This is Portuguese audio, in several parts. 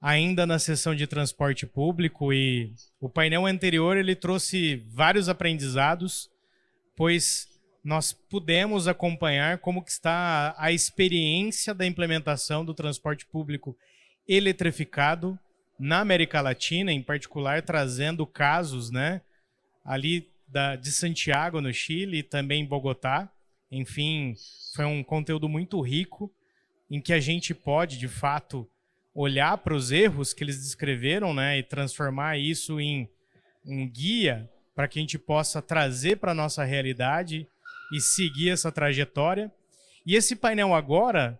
ainda na sessão de transporte público, e o painel anterior ele trouxe vários aprendizados, pois nós pudemos acompanhar como que está a experiência da implementação do transporte público eletrificado na América Latina, em particular trazendo casos, né, ali de Santiago, no Chile, e também em Bogotá. Enfim, foi um conteúdo muito rico, em que a gente pode, de fato, olhar para os erros que eles descreveram, né, e transformar isso em um guia para que a gente possa trazer para a nossa realidade e seguir essa trajetória. E esse painel agora,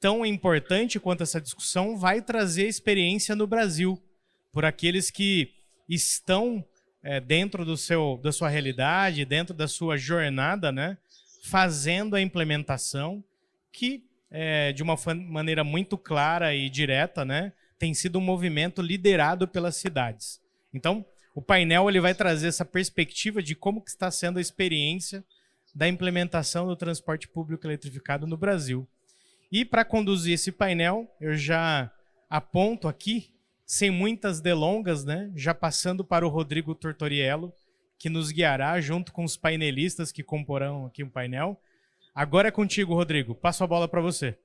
tão importante quanto essa discussão, vai trazer experiência no Brasil, por aqueles que estão dentro da sua realidade, dentro da sua jornada, né, fazendo a implementação, que de uma maneira muito clara e direta, né, tem sido um movimento liderado pelas cidades. Então, o painel ele vai trazer essa perspectiva de como que está sendo a experiência da implementação do transporte público eletrificado no Brasil. E para conduzir esse painel, eu já aponto aqui, sem muitas delongas, né, já passando para o Rodrigo Tortoriello, que nos guiará junto com os painelistas que comporão aqui o painel. Agora é contigo, Rodrigo. Passo a bola para você.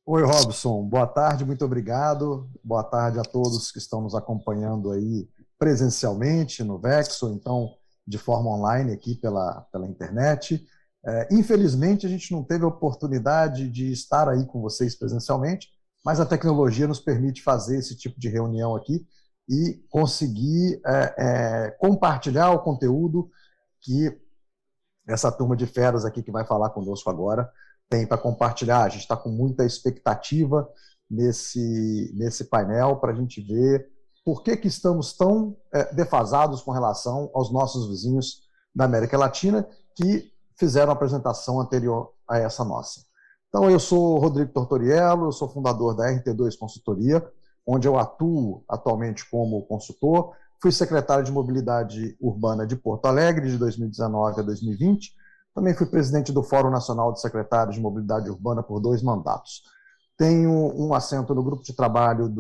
Oi, Robson. Boa tarde, muito obrigado. Boa tarde a todos que estão nos acompanhando aí presencialmente no VEX, ou então de forma online aqui pela internet. Infelizmente, a gente não teve a oportunidade de estar aí com vocês presencialmente, mas a tecnologia nos permite fazer esse tipo de reunião aqui e conseguir compartilhar o conteúdo que essa turma de feras aqui que vai falar conosco agora tem para compartilhar. A gente está com muita expectativa nesse painel para a gente ver por que estamos tão defasados com relação aos nossos vizinhos da América Latina que fizeram a apresentação anterior a essa nossa. Então, eu sou Rodrigo Tortoriello, eu sou fundador da RT2 Consultoria, onde eu atuo atualmente como consultor. Fui secretário de Mobilidade Urbana de Porto Alegre de 2019 a 2020. Também fui presidente do Fórum Nacional de Secretários de Mobilidade Urbana por 2 mandatos. Tenho um assento no grupo de trabalho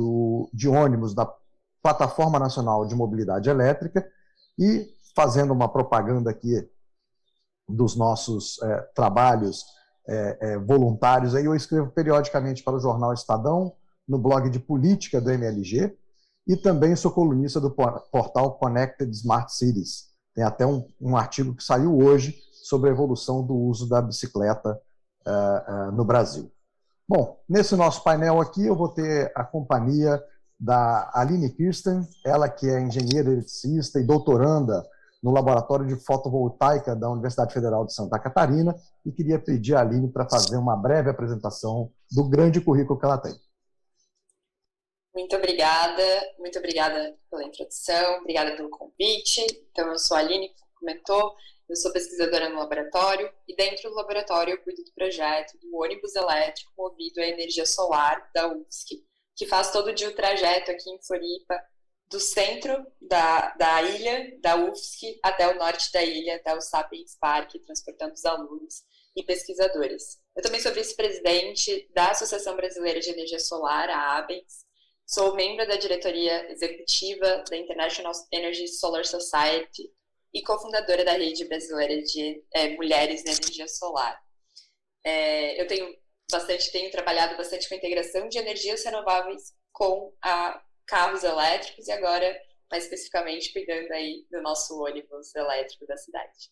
de ônibus da Plataforma Nacional de Mobilidade Elétrica e, fazendo uma propaganda aqui dos nossos trabalhos voluntários, aí eu escrevo periodicamente para o jornal Estadão, no blog de política do MLG, e também sou colunista do portal Connected Smart Cities. Tem até um artigo que saiu hoje sobre a evolução do uso da bicicleta no Brasil. Bom, nesse nosso painel aqui eu vou ter a companhia da Aline Kirsten, ela que é engenheira eletricista e doutoranda no Laboratório de Fotovoltaica da Universidade Federal de Santa Catarina, e queria pedir a Aline para fazer uma breve apresentação do grande currículo que ela tem. Muito obrigada pela introdução, obrigada pelo convite. Então, eu sou a Aline, como comentou, eu sou pesquisadora no laboratório, e dentro do laboratório eu cuido do projeto do ônibus elétrico movido à energia solar da UFSC, que faz todo dia o trajeto aqui em Floripa, do centro da ilha, da UFSC, até o norte da ilha, até o Sapiens Park, transportando os alunos e pesquisadores. Eu também sou vice-presidente da Associação Brasileira de Energia Solar, a ABENS. Sou membro da diretoria executiva da International Energy Solar Society e cofundadora da Rede Brasileira de Mulheres na Energia Solar. Eu tenho trabalhado bastante com a integração de energias renováveis com carros elétricos, e agora, mais especificamente, cuidando aí do nosso ônibus elétrico da cidade.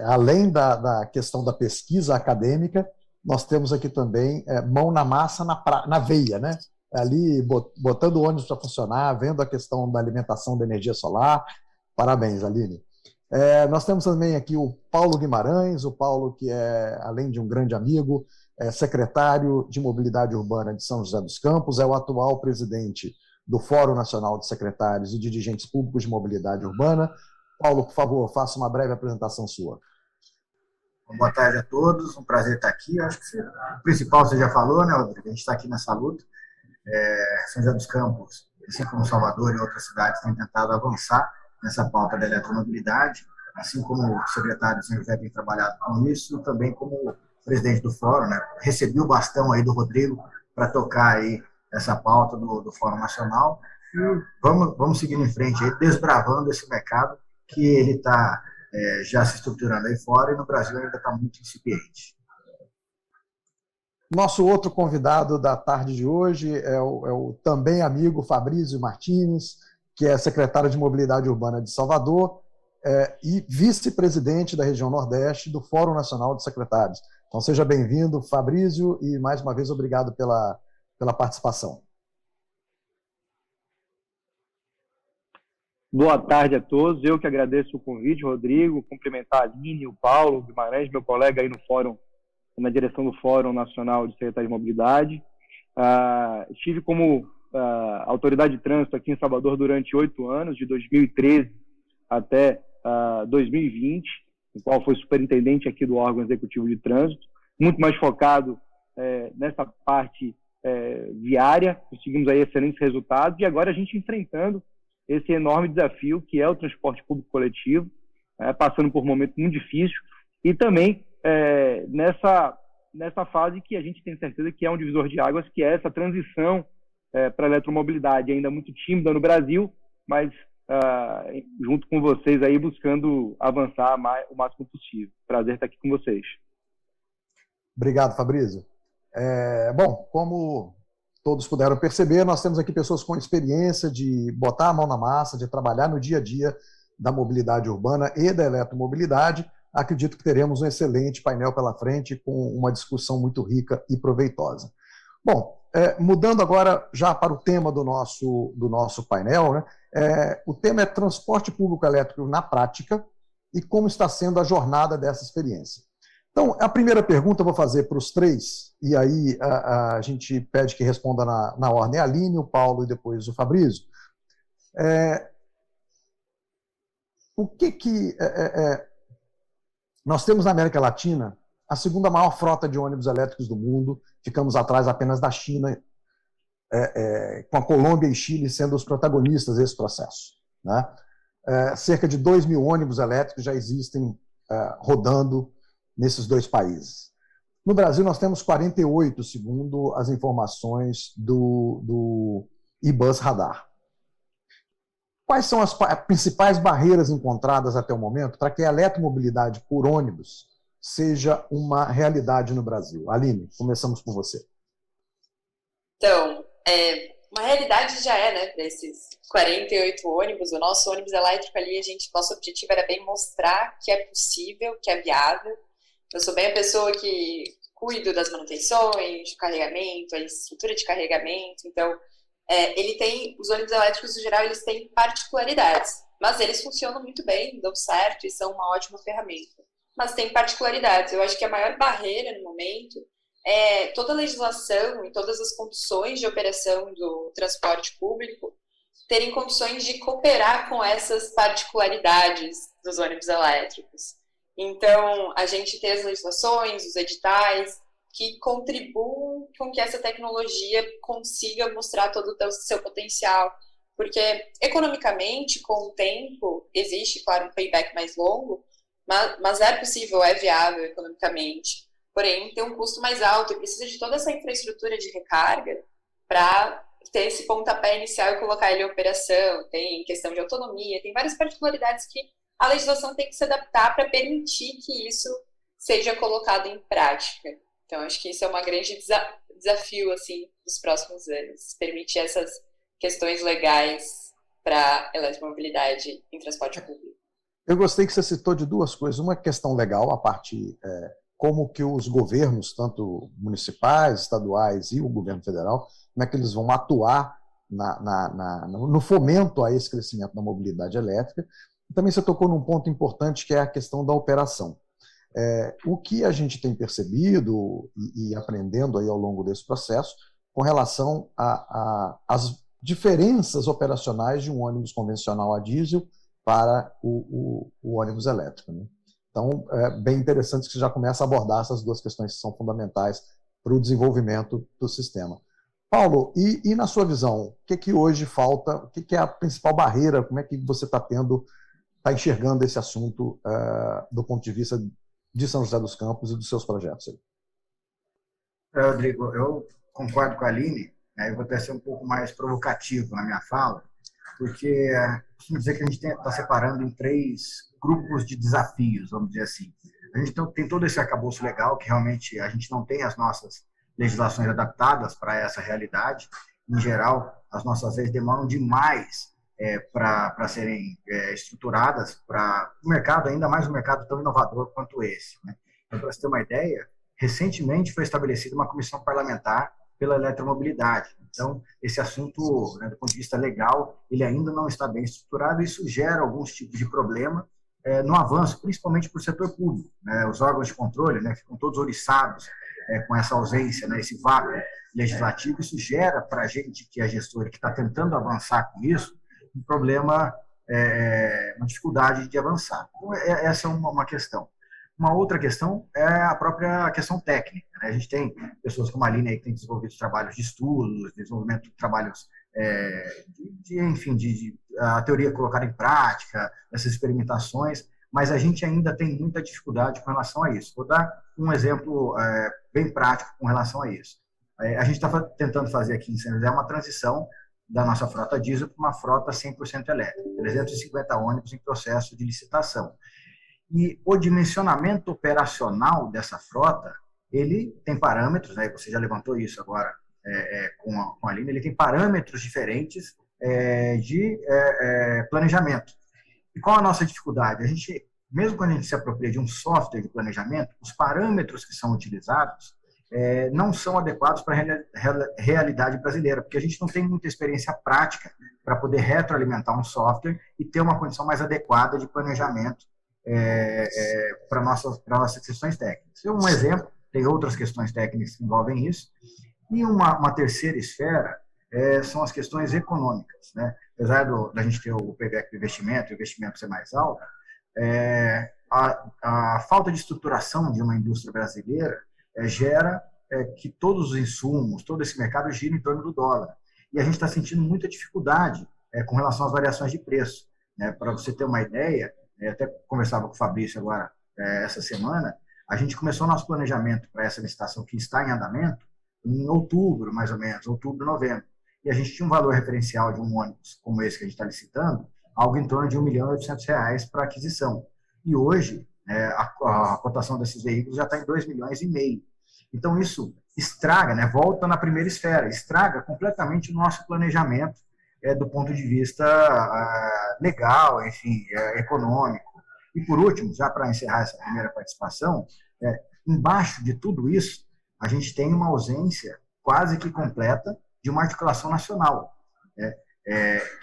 Além da questão da pesquisa acadêmica, nós temos aqui também mão na massa, na veia, né? Ali botando o ônibus para funcionar, vendo a questão da alimentação da energia solar. Parabéns, Aline. Nós temos também aqui o Paulo Guimarães, o Paulo que é, além de um grande amigo, secretário de Mobilidade Urbana de São José dos Campos, é o atual presidente do Fórum Nacional de Secretários e Dirigentes Públicos de Mobilidade Urbana. Paulo, por favor, faça uma breve apresentação sua. Boa tarde a todos, um prazer estar aqui. Acho que o principal você já falou, né, Rodrigo? A gente está aqui nessa luta. São José dos Campos, assim como Salvador e outras cidades, têm tentado avançar nessa pauta da eletromobilidade, assim como o secretário de São José tem trabalhado com isso, também como presidente do fórum, né? Recebi o bastão aí do Rodrigo para tocar aí essa pauta do Fórum Nacional. E vamos seguindo em frente, aí, desbravando esse mercado que ele está já se estruturando aí fora e no Brasil ainda está muito incipiente. Nosso outro convidado da tarde de hoje é o também amigo Fabrício Martins, que é secretário de Mobilidade Urbana de Salvador e vice-presidente da região Nordeste do Fórum Nacional de Secretários. Então, seja bem-vindo, Fabrício, e mais uma vez obrigado pela participação. Boa tarde a todos. Eu que agradeço o convite, Rodrigo, cumprimentar a Aline, o Paulo Guimarães, meu colega aí no Fórum, na direção do Fórum Nacional de Secretários de Mobilidade. Estive como autoridade de trânsito aqui em Salvador durante 8 anos, de 2013 até 2020, no qual fui superintendente aqui do órgão executivo de trânsito, muito mais focado nessa parte viária. Conseguimos aí excelentes resultados e agora a gente enfrentando esse enorme desafio que é o transporte público coletivo, passando por um momento muito difícil e também nessa fase que a gente tem certeza que é um divisor de águas, que é essa transição para a eletromobilidade, ainda muito tímida no Brasil, mas junto com vocês aí buscando avançar o máximo possível. Prazer estar aqui com vocês. Obrigado, Fabrício. Bom, como todos puderam perceber, nós temos aqui pessoas com experiência de botar a mão na massa, de trabalhar no dia a dia da mobilidade urbana e da eletromobilidade. Acredito que teremos um excelente painel pela frente, com uma discussão muito rica e proveitosa. Bom, mudando agora já para o tema do nosso painel, né? O tema é transporte público elétrico na prática e como está sendo a jornada dessa experiência. Então, a primeira pergunta eu vou fazer para os três, e aí a gente pede que responda na ordem a Aline, o Paulo e depois o Fabrício. O que nós temos na América Latina a segunda maior frota de ônibus elétricos do mundo, ficamos atrás apenas da China, com a Colômbia e Chile sendo os protagonistas desse processo, né? Cerca de 2.000 ônibus elétricos já existem rodando nesses dois países. No Brasil, nós temos 48, segundo as informações do iBus Radar. Quais são as principais barreiras encontradas até o momento para que a eletromobilidade por ônibus seja uma realidade no Brasil? Aline, começamos por você. Então, uma realidade já né, para esses 48 ônibus. O nosso ônibus elétrico ali, nosso objetivo era bem mostrar que é possível, que é viável. Eu sou bem a pessoa que cuido das manutenções, de carregamento, a estrutura de carregamento. Então, os ônibus elétricos, no geral, eles têm particularidades, mas eles funcionam muito bem, dão certo e são uma ótima ferramenta. Mas tem particularidades. Eu acho que a maior barreira no momento é toda a legislação e todas as condições de operação do transporte público terem condições de cooperar com essas particularidades dos ônibus elétricos. Então, a gente tem as legislações, os editais, que contribuam com que essa tecnologia consiga mostrar todo o seu potencial. Porque, economicamente, com o tempo, existe, claro, um payback mais longo, mas é possível, é viável economicamente. Porém, tem um custo mais alto e precisa de toda essa infraestrutura de recarga para ter esse pontapé inicial e colocar ele em operação. Tem questão de autonomia, tem várias particularidades que a legislação tem que se adaptar para permitir que isso seja colocado em prática. Então, acho que isso é um grande desafio assim, dos próximos anos, permitir essas questões legais para a eletromobilidade em transporte público. Eu gostei que você citou de duas coisas. Uma questão legal, a parte como que os governos, tanto municipais, estaduais e o governo federal, como é que eles vão atuar no fomento a esse crescimento da mobilidade elétrica. Também você tocou num ponto importante, que é a questão da operação. O que a gente tem percebido e aprendendo aí ao longo desse processo, com relação às diferenças operacionais de um ônibus convencional a diesel para o ônibus elétrico, né? Então, é bem interessante que você já começa a abordar essas duas questões que são fundamentais para o desenvolvimento do sistema. Paulo, e na sua visão, o que hoje falta, o que é a principal barreira, como é que você está enxergando esse assunto do ponto de vista de São José dos Campos e dos seus projetos aí? Rodrigo, eu concordo com a Aline. Eu vou até ser um pouco mais provocativo na minha fala, porque costumo dizer que a gente está separando em 3 grupos de desafios, vamos dizer assim. A gente tem todo esse arcabouço legal, que realmente a gente não tem as nossas legislações adaptadas para essa realidade. Em geral, as nossas leis demoram demais para serem estruturadas para o mercado, ainda mais um mercado tão inovador quanto esse. Né? Então, para você ter uma ideia, recentemente foi estabelecida uma comissão parlamentar pela eletromobilidade. Então, esse assunto, né, do ponto de vista legal, ele ainda não está bem estruturado e isso gera alguns tipos de problema no avanço, principalmente para o setor público. Né? Os órgãos de controle, né, ficam todos oriçados com essa ausência, né, esse vácuo legislativo. Isso gera para a gente, que é gestor, que está tentando avançar com isso, um problema, uma dificuldade de avançar. Então, essa é uma questão. Uma outra questão é a própria questão técnica. Né? A gente tem pessoas como a Aline aí que tem desenvolvido trabalhos de estudos, desenvolvimento de trabalhos de a teoria colocada em prática, essas experimentações, mas a gente ainda tem muita dificuldade com relação a isso. Vou dar um exemplo bem prático com relação a isso. A gente está tentando fazer aqui em São José uma transição da nossa frota diesel para uma frota 100% elétrica, 350 ônibus em processo de licitação. E o dimensionamento operacional dessa frota, ele tem parâmetros, né? Você já levantou isso agora com a Aline, ele tem parâmetros diferentes de planejamento. E qual a nossa dificuldade? A gente, mesmo quando a gente se apropria de um software de planejamento, os parâmetros que são utilizados não são adequados para a realidade brasileira, porque a gente não tem muita experiência prática para poder retroalimentar um software e ter uma condição mais adequada de planejamento para nossas questões técnicas. Um exemplo, tem outras questões técnicas que envolvem isso, e uma terceira esfera são as questões econômicas. Né? Apesar da gente ter o payback do investimento, o investimento ser mais alto, a falta de estruturação de uma indústria brasileira gera que todos os insumos, todo esse mercado gira em torno do dólar. E a gente está sentindo muita dificuldade com relação às variações de preço. Né? Para você ter uma ideia, até conversava com o Fabrício agora, essa semana, a gente começou nosso planejamento para essa licitação que está em andamento em outubro, mais ou menos, outubro, novembro. E a gente tinha um valor referencial de um ônibus como esse que a gente está licitando, algo em torno de R$ 1.800.000 para aquisição. E hoje, a cotação desses veículos já está em R$ 2,5 milhões. Então, isso estraga, né, volta na primeira esfera, estraga completamente o nosso planejamento do ponto de vista legal, enfim, econômico. E, por último, já para encerrar essa primeira participação, embaixo de tudo isso, a gente tem uma ausência quase que completa de uma articulação nacional,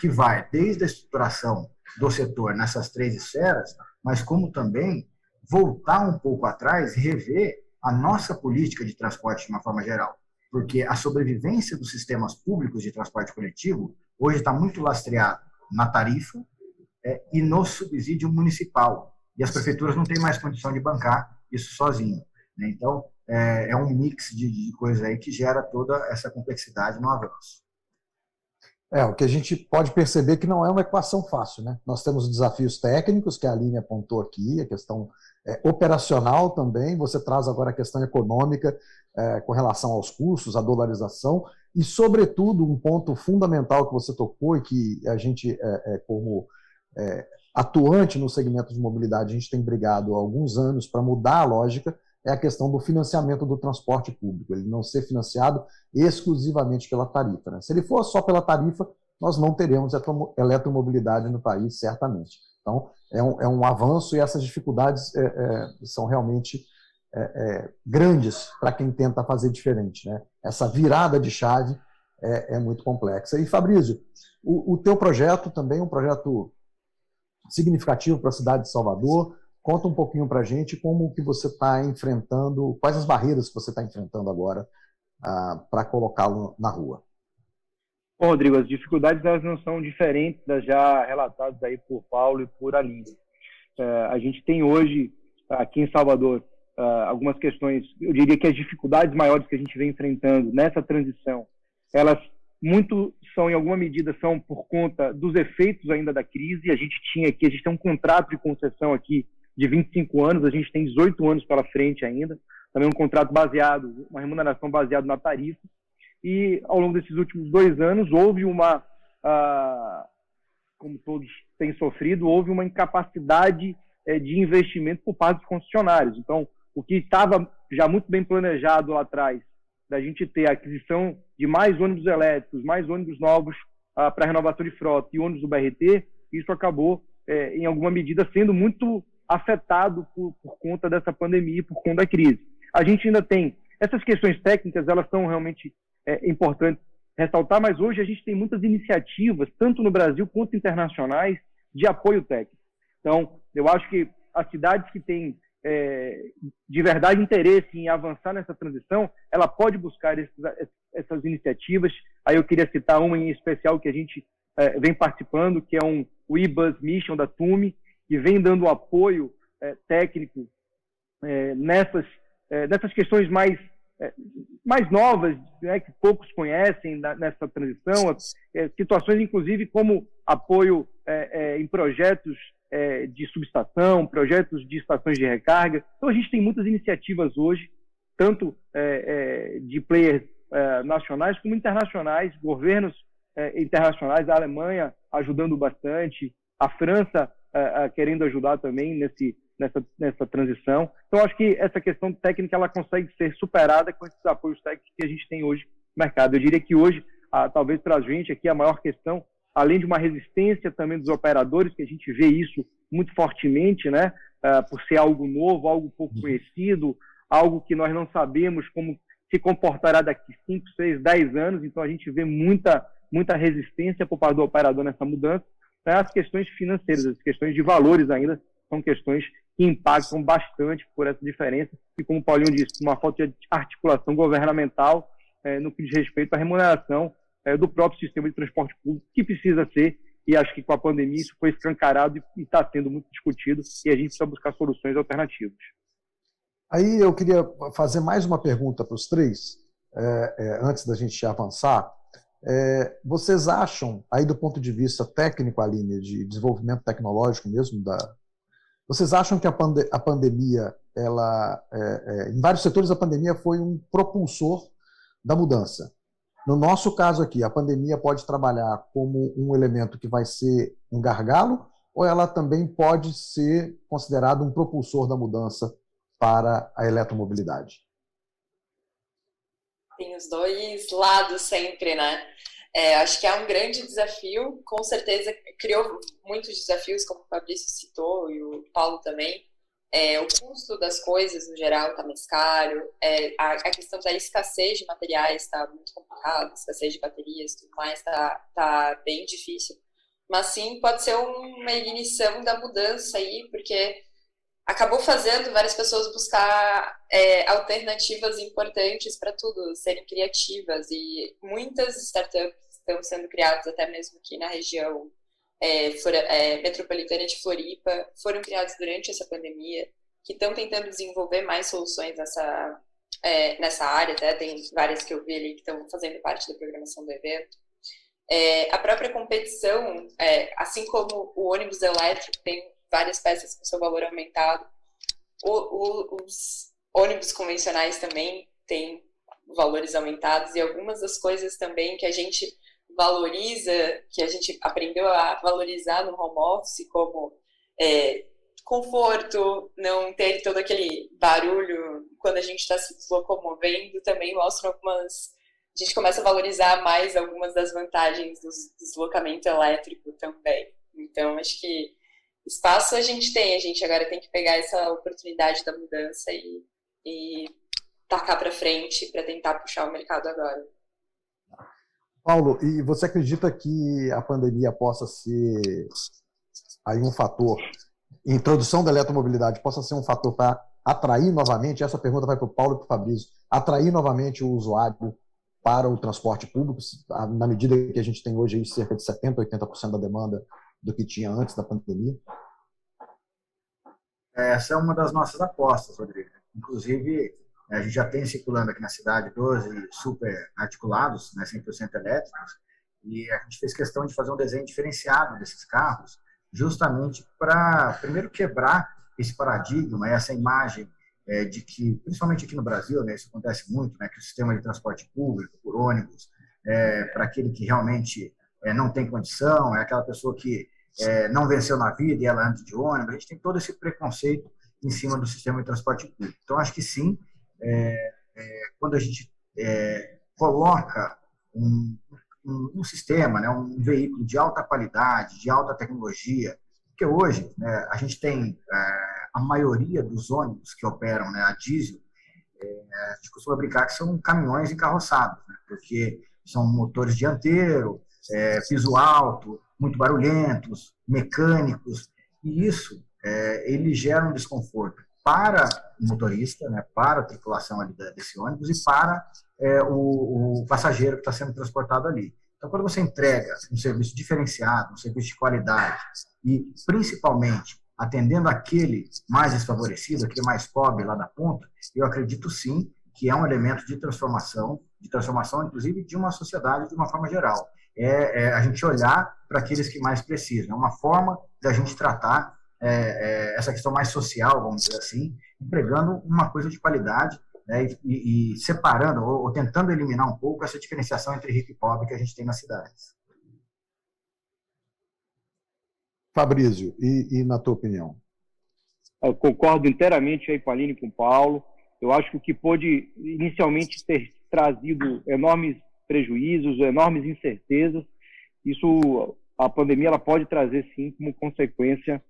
que vai desde a estruturação do setor nessas 3 esferas, mas como também voltar um pouco atrás e rever a nossa política de transporte de uma forma geral. Porque a sobrevivência dos sistemas públicos de transporte coletivo hoje está muito lastreado na tarifa e no subsídio municipal. E as prefeituras não têm mais condição de bancar isso sozinho. Né? Então, é um mix de coisas aí que gera toda essa complexidade no avanço. O que a gente pode perceber que não é uma equação fácil, né? Nós temos desafios técnicos, que a Aline apontou aqui, a questão operacional também, você traz agora a questão econômica com relação aos custos, a dolarização, e, sobretudo, um ponto fundamental que você tocou e que a gente, como atuante no segmento de mobilidade, a gente tem brigado há alguns anos para mudar a lógica, é a questão do financiamento do transporte público, ele não ser financiado exclusivamente pela tarifa. Né? Se ele for só pela tarifa, nós não teremos eletromobilidade no país, certamente. Então, é um avanço e essas dificuldades são realmente grandes para quem tenta fazer diferente. Né? Essa virada de chave é muito complexa. E, Fabrício, o teu projeto também é um projeto significativo para a cidade de Salvador. Conta um pouquinho para a gente como que você está enfrentando, quais as barreiras que você está enfrentando agora para colocá-lo na rua. Bom, Rodrigo, as dificuldades elas não são diferentes das já relatadas aí por Paulo e por Aline. A gente tem hoje, aqui em Salvador, algumas questões, eu diria que as dificuldades maiores que a gente vem enfrentando nessa transição, elas muito são, em alguma medida, são por conta dos efeitos ainda da crise. A gente tem um contrato de concessão aqui de 25 anos, a gente tem 18 anos pela frente ainda, também um contrato baseado, uma remuneração baseada na tarifa, e ao longo desses últimos 2 anos houve como todos têm sofrido, houve uma incapacidade de investimento por parte dos concessionários. Então, o que estava já muito bem planejado lá atrás, da gente ter a aquisição de mais ônibus elétricos, mais ônibus novos para renovação de frota e ônibus do BRT, isso acabou, em alguma medida, sendo muito afetado por conta dessa pandemia, por conta da crise. A gente ainda tem essas questões técnicas, elas são realmente importantes ressaltar, mas hoje a gente tem muitas iniciativas, tanto no Brasil quanto internacionais, de apoio técnico. Então, eu acho que as cidades que têm de verdade interesse em avançar nessa transição, ela pode buscar essas iniciativas. Aí eu queria citar uma em especial que a gente vem participando, que é o eBus Mission da TUMI, que vem dando apoio técnico nessas questões mais novas, né, que poucos conhecem nessa transição, situações inclusive como apoio em projetos de subestação, projetos de estações de recarga. Então a gente tem muitas iniciativas hoje, tanto de players nacionais como internacionais, governos internacionais, a Alemanha ajudando bastante, a França querendo ajudar também nessa transição. Então, acho que essa questão técnica ela consegue ser superada com esses apoios técnicos que a gente tem hoje no mercado. Eu diria que hoje, talvez para a gente aqui, a maior questão, além de uma resistência também dos operadores, que a gente vê isso muito fortemente, né, por ser algo novo, algo pouco conhecido, algo que nós não sabemos como se comportará daqui 5, 6, 10 anos, então a gente vê muita resistência por parte do operador nessa mudança. As questões financeiras, as questões de valores ainda, são questões que impactam bastante por essa diferença e, como o Paulinho disse, uma falta de articulação governamental no que diz respeito à remuneração do próprio sistema de transporte público, que precisa ser, e acho que com a pandemia isso foi escancarado e está sendo muito discutido, e a gente precisa buscar soluções alternativas. Aí eu queria fazer mais uma pergunta para os três, antes da gente avançar. Vocês acham, aí do ponto de vista técnico, Aline, de desenvolvimento tecnológico mesmo, vocês acham que a pandemia, em vários setores a pandemia foi um propulsor da mudança? No nosso caso aqui, a pandemia pode trabalhar como um elemento que vai ser um gargalo, ou ela também pode ser considerada um propulsor da mudança para a eletromobilidade? Tem os dois lados sempre, né? Acho que é um grande desafio, com certeza criou muitos desafios, como o Fabrício citou e o Paulo também. O custo das coisas, no geral, está mais caro. A questão da escassez de materiais está muito complicada, escassez de baterias e tudo mais está bem difícil. Mas sim, pode ser uma ignição da mudança aí, porque acabou fazendo várias pessoas buscar alternativas importantes para tudo, serem criativas, e muitas startups estão sendo criadas até mesmo aqui na região metropolitana de Floripa, foram criadas durante essa pandemia, que estão tentando desenvolver mais soluções nessa área, até tem várias que eu vi ali que estão fazendo parte da programação do evento. A própria competição, assim como o ônibus elétrico tem várias peças com seu valor aumentado, os ônibus convencionais também têm valores aumentados, e algumas das coisas também que a gente valoriza, que a gente aprendeu a valorizar no home office, como conforto, não ter todo aquele barulho quando a gente está se locomovendo, também mostram algumas... A gente começa a valorizar mais algumas das vantagens do deslocamento elétrico também. Então, acho que espaço a gente agora tem que pegar essa oportunidade da mudança e tacar para frente para tentar puxar o mercado agora. Paulo, e você acredita que a pandemia possa ser aí um fator, a introdução da eletromobilidade possa ser um fator para atrair novamente, essa pergunta vai para o Paulo e para o Fabrício, atrair novamente o usuário para o transporte público, na medida que a gente tem hoje aí cerca de 70%, 80% da demanda do que tinha antes da pandemia? Essa é uma das nossas apostas, Rodrigo. Inclusive, a gente já tem circulando aqui na cidade 12 super articulados, né, 100% elétricos, e a gente fez questão de fazer um desenho diferenciado desses carros, justamente para, primeiro, quebrar esse paradigma, essa imagem de que, principalmente aqui no Brasil, né, isso acontece muito, né, que o sistema de transporte público, por ônibus, para aquele que realmente não tem condição, é aquela pessoa que não venceu na vida e ela anda de ônibus, a gente tem todo esse preconceito em cima do sistema de transporte público. Então, acho que sim, quando a gente coloca um sistema, né, um veículo de alta qualidade, de alta tecnologia, porque hoje, né, a gente tem a maioria dos ônibus que operam, né, a diesel, a gente costuma brincar que são caminhões encarroçados, né, porque são motores dianteiros, piso alto, muito barulhentos, mecânicos, e isso ele gera um desconforto para o motorista, né, para a tripulação ali desse ônibus e para o passageiro que está sendo transportado ali. Então, quando você entrega um serviço diferenciado, um serviço de qualidade e, principalmente, atendendo aquele mais desfavorecido, aquele mais pobre lá da ponta, eu acredito sim que é um elemento de transformação, inclusive, de uma sociedade de uma forma geral. A gente olhar para aqueles que mais precisam. É uma forma da gente tratar essa questão mais social, vamos dizer assim, empregando uma coisa de qualidade, né, e separando ou tentando eliminar um pouco essa diferenciação entre rico e pobre que a gente tem nas cidades. Fabrício, e na tua opinião? Eu concordo inteiramente aí com a Aline e com o Paulo. Eu acho que o que pôde inicialmente ter trazido enormes prejuízos, enormes incertezas, isso, a pandemia ela pode trazer sim como consequência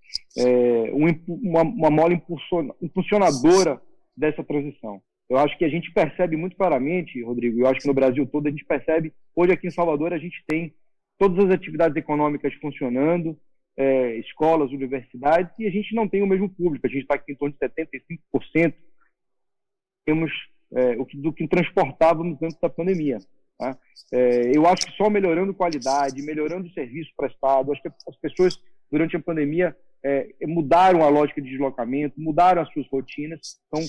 uma mola impulsionadora dessa transição. Eu acho que a gente percebe muito claramente, Rodrigo, eu acho que no Brasil todo a gente percebe, hoje aqui em Salvador a gente tem todas as atividades econômicas funcionando, escolas, universidades, e a gente não tem o mesmo público, a gente está aqui em torno de 75%, temos do que transportávamos antes da pandemia. Tá? Eu acho que só melhorando qualidade, melhorando o serviço prestado, acho que as pessoas durante a pandemia mudaram a lógica de deslocamento, mudaram as suas rotinas, então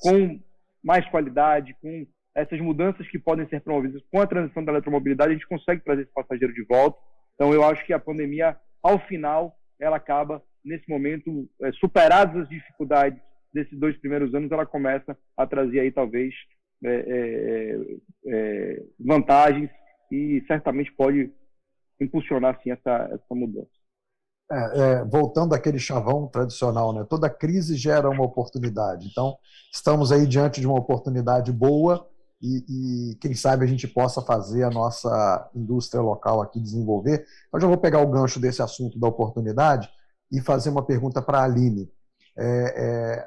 com mais qualidade, com essas mudanças que podem ser promovidas com a transição da eletromobilidade, a gente consegue trazer esse passageiro de volta. Então eu acho que a pandemia, ao final, ela acaba, nesse momento, superadas as dificuldades desses 2 primeiros anos, ela começa a trazer aí talvez vantagens e certamente pode impulsionar sim essa mudança. Voltando àquele chavão tradicional, né? Toda crise gera uma oportunidade. Então, estamos aí diante de uma oportunidade boa e quem sabe a gente possa fazer a nossa indústria local aqui desenvolver. Eu já vou pegar o gancho desse assunto da oportunidade e fazer uma pergunta para a Aline.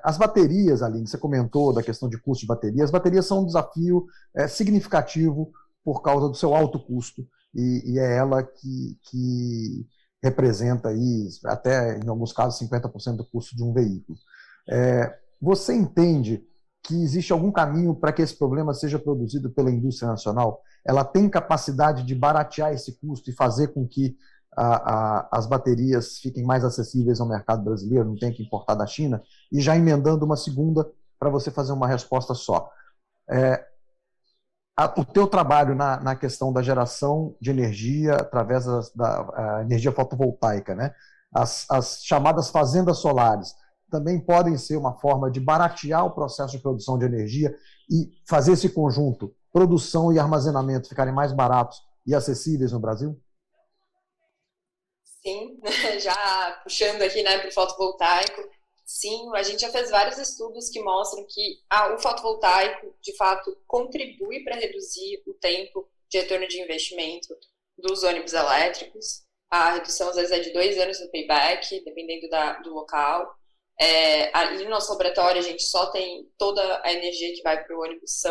As baterias, Aline, você comentou da questão de custo de bateria. As baterias são um desafio significativo por causa do seu alto custo e é ela que representa aí, até em alguns casos 50% do custo de um veículo. Você entende que existe algum caminho para que esse problema seja produzido pela indústria nacional? Ela tem capacidade de baratear esse custo e fazer com que as baterias fiquem mais acessíveis ao mercado brasileiro, não tem que importar da China? E já emendando uma segunda para você fazer uma resposta só. O teu trabalho na questão da geração de energia através da energia fotovoltaica, né? As chamadas fazendas solares, também podem ser uma forma de baratear o processo de produção de energia e fazer esse conjunto, produção e armazenamento, ficarem mais baratos e acessíveis no Brasil? Sim, já puxando aqui, né, para o fotovoltaico, sim, a gente já fez vários estudos que mostram que o fotovoltaico, de fato, contribui para reduzir o tempo de retorno de investimento dos ônibus elétricos. A redução, às vezes, é de 2 anos no payback, dependendo do local. Ali no nosso laboratório, a gente só tem toda a energia que vai para o ônibus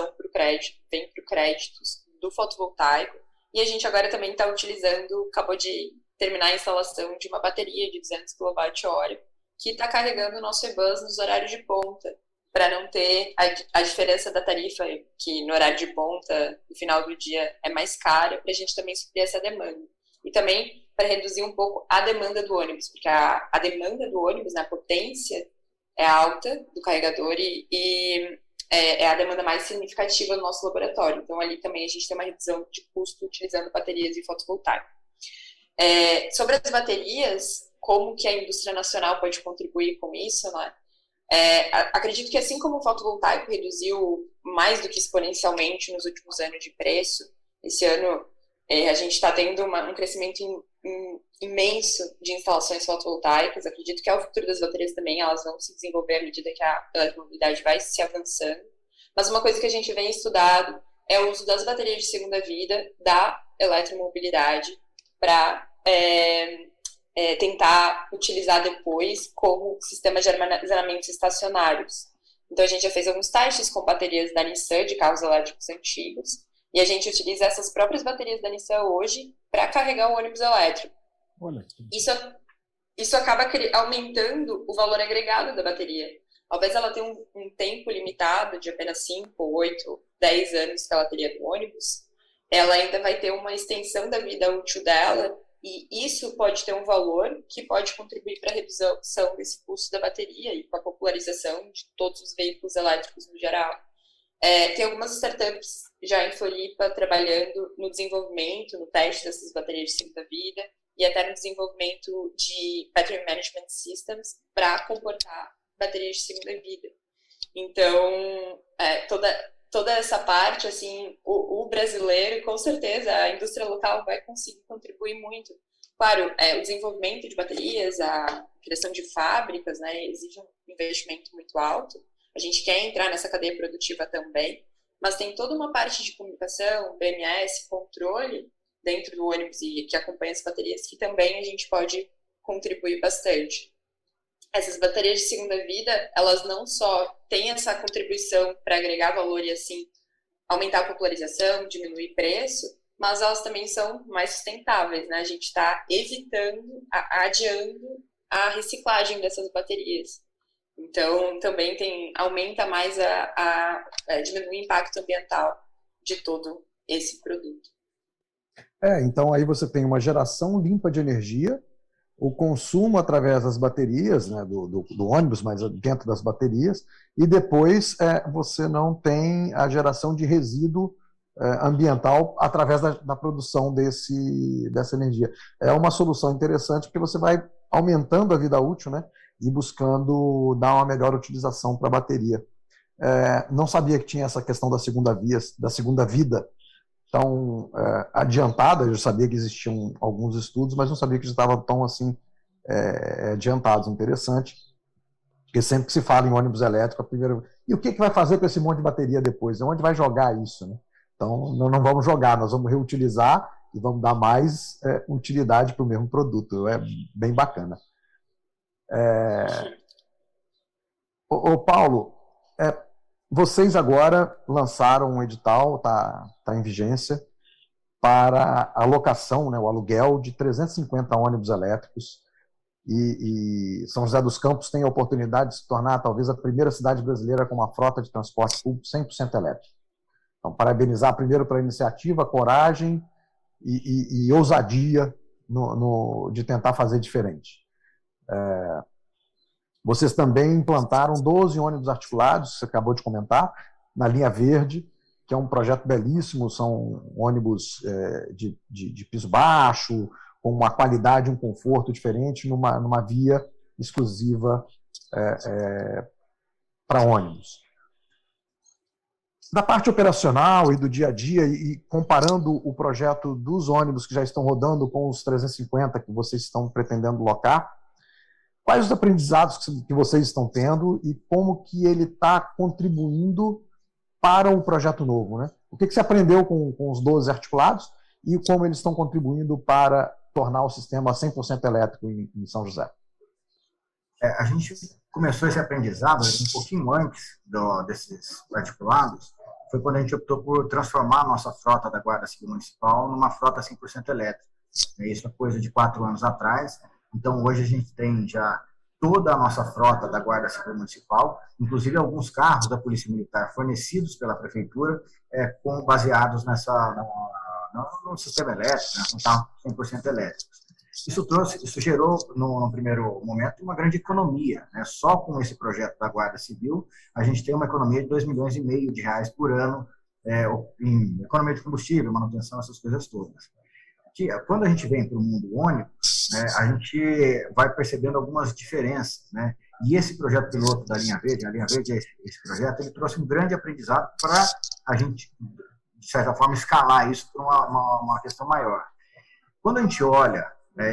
vem para o crédito do fotovoltaico. E a gente agora também está utilizando, acabou de terminar a instalação de uma bateria de 200 kWh, que está carregando o nosso e-bus nos horários de ponta, para não ter a diferença da tarifa, que no horário de ponta, no final do dia, é mais cara, para a gente também suprir essa demanda. E também para reduzir um pouco a demanda do ônibus, porque a demanda do ônibus, né, a potência é alta do carregador e é a demanda mais significativa do nosso laboratório. Então, ali também a gente tem uma redução de custo utilizando baterias e fotovoltaico. Sobre as baterias, como que a indústria nacional pode contribuir com isso, né? Acredito que assim como o fotovoltaico reduziu mais do que exponencialmente nos últimos anos de preço, esse ano a gente está tendo um crescimento imenso de instalações fotovoltaicas. Acredito que é o futuro das baterias também, elas vão se desenvolver à medida que a eletromobilidade vai se avançando. Mas uma coisa que a gente vem estudando é o uso das baterias de segunda vida da eletromobilidade para tentar utilizar depois como sistema de armazenamentos estacionários. Então, a gente já fez alguns testes com baterias da Nissan de carros elétricos antigos, e a gente utiliza essas próprias baterias da Nissan hoje para carregar o ônibus elétrico. Olha. Isso acaba aumentando o valor agregado da bateria. Ao invés dela ter um tempo limitado de apenas 5, 8, 10 anos que ela teria no ônibus, ela ainda vai ter uma extensão da vida útil dela, e isso pode ter um valor que pode contribuir para a redução desse custo da bateria e para a popularização de todos os veículos elétricos no geral. Tem algumas startups já em Floripa trabalhando no desenvolvimento, no teste dessas baterias de segunda vida e até no desenvolvimento de Battery Management Systems para comportar baterias de segunda vida. Então, toda essa parte, assim, o brasileiro, com certeza, a indústria local vai conseguir contribuir muito. Claro, o desenvolvimento de baterias, a criação de fábricas, né, exige um investimento muito alto. A gente quer entrar nessa cadeia produtiva também, mas tem toda uma parte de comunicação, BMS, controle dentro do ônibus e que acompanha as baterias, que também a gente pode contribuir bastante. Essas baterias de segunda vida, elas não só têm essa contribuição para agregar valor e, assim, aumentar a popularização, diminuir preço, mas elas também são mais sustentáveis, né? A gente está evitando, adiando a reciclagem dessas baterias. Então, também aumenta mais diminuir o impacto ambiental de todo esse produto. Então aí você tem uma geração limpa de energia, o consumo através das baterias, né, do ônibus, mas dentro das baterias, e depois você não tem a geração de resíduo ambiental através da produção dessa energia. É uma solução interessante porque você vai aumentando a vida útil, né, e buscando dar uma melhor utilização para a bateria. Não sabia que tinha essa questão da segunda vida tão adiantada. Eu sabia que existiam alguns estudos, mas não sabia que já estavam tão assim adiantados. Interessante, porque sempre que se fala em ônibus elétrico, e o que vai fazer com esse monte de bateria depois? Onde vai jogar isso, né? Então, não vamos jogar, nós vamos reutilizar e vamos dar mais utilidade para o mesmo produto. É bem bacana. Paulo, vocês agora lançaram um edital, está em vigência, para a locação, né, o aluguel de 350 ônibus elétricos, e São José dos Campos tem a oportunidade de se tornar talvez a primeira cidade brasileira com uma frota de transporte público 100% elétrico. Então, parabenizar primeiro pela iniciativa, coragem e ousadia de tentar fazer diferente. Vocês também implantaram 12 ônibus articulados, você acabou de comentar, na linha verde, que é um projeto belíssimo. São ônibus de piso baixo, com uma qualidade, um conforto diferente, numa via exclusiva para ônibus. Da parte operacional e do dia a dia, e comparando o projeto dos ônibus que já estão rodando com os 350 que vocês estão pretendendo locar, quais os aprendizados que vocês estão tendo e como que ele está contribuindo para o projeto novo, né? O que você aprendeu com os 12 articulados e como eles estão contribuindo para tornar o sistema 100% elétrico em São José? A gente começou esse aprendizado um pouquinho antes desses articulados. Foi quando a gente optou por transformar a nossa frota da Guarda Civil Municipal numa frota 100% elétrica. Isso é coisa de 4 anos atrás. Então, hoje a gente tem já toda a nossa frota da Guarda Civil Municipal, inclusive alguns carros da Polícia Militar fornecidos pela Prefeitura, baseados no sistema elétrico, né, com carros 100% elétricos. Isso gerou, no primeiro momento, uma grande economia, né? Só com esse projeto da Guarda Civil, a gente tem uma economia de R$2,5 milhões por ano em economia de combustível, manutenção, essas coisas todas. Quando a gente vem para o mundo ônibus, né, a gente vai percebendo algumas diferenças, né? E esse projeto piloto da Linha Verde, a Linha Verde, esse projeto, ele trouxe um grande aprendizado para a gente, de certa forma, escalar isso para uma questão maior. Quando a gente olha,